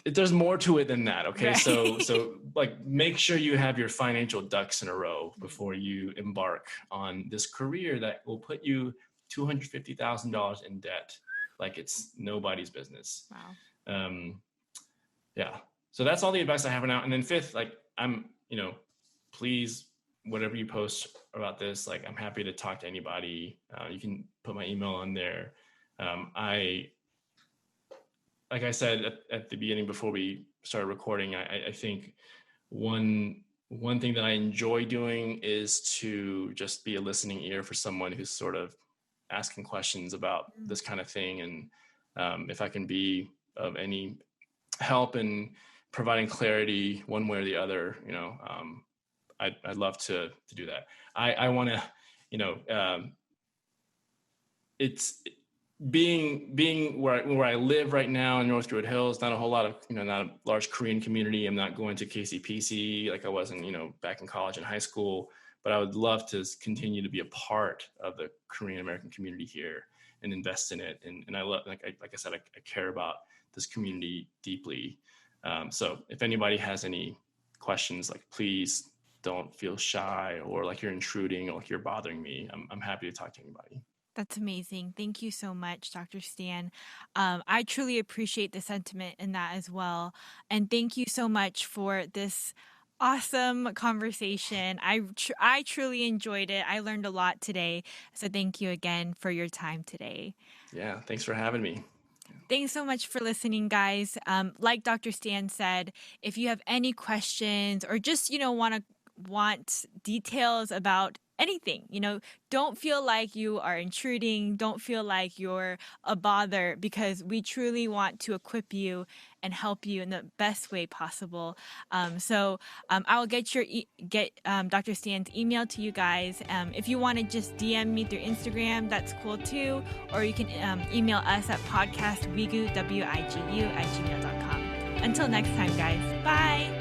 there's more to it than that. Okay. Right. So make sure you have your financial ducks in a row before you embark on this career that will put you $250,000 in debt. It's nobody's business. Wow. Yeah. So that's all the advice I have for now. And then 5th, please, whatever you post about this, I'm happy to talk to anybody. You can put my email on there. Like I said at the beginning before we started recording, I think one thing that I enjoy doing is to just be a listening ear for someone who's sort of asking questions about this kind of thing. And if I can be of any help in providing clarity one way or the other, I'd love to do that. I want to, it's being where I live right now in North Druid Hills, not a whole lot of, not a large Korean community. I'm not going to KCPC like I wasn't, back in college and high school, but I would love to continue to be a part of the Korean American community here and invest in it. And I love, like I said, I care about this community deeply. So if anybody has any questions, please don't feel shy or you're intruding or you're bothering me. I'm happy to talk to anybody. That's amazing. Thank you so much, Dr. Stan. I truly appreciate the sentiment in that as well. And thank you so much for this awesome conversation. I truly enjoyed it. I learned a lot today. So thank you again for your time today. Yeah, thanks for having me. Thanks so much for listening, guys. Like Dr. Stan said, if you have any questions or just, want details about anything, don't feel like you are intruding. Don't feel like you're a bother, because we truly want to equip you and help you in the best way possible. So I will get Dr. Stan's email to you guys. If you want to just DM me through Instagram, that's cool too. Or you can email us at podcastwigu@gmail.com. Until next time, guys. Bye.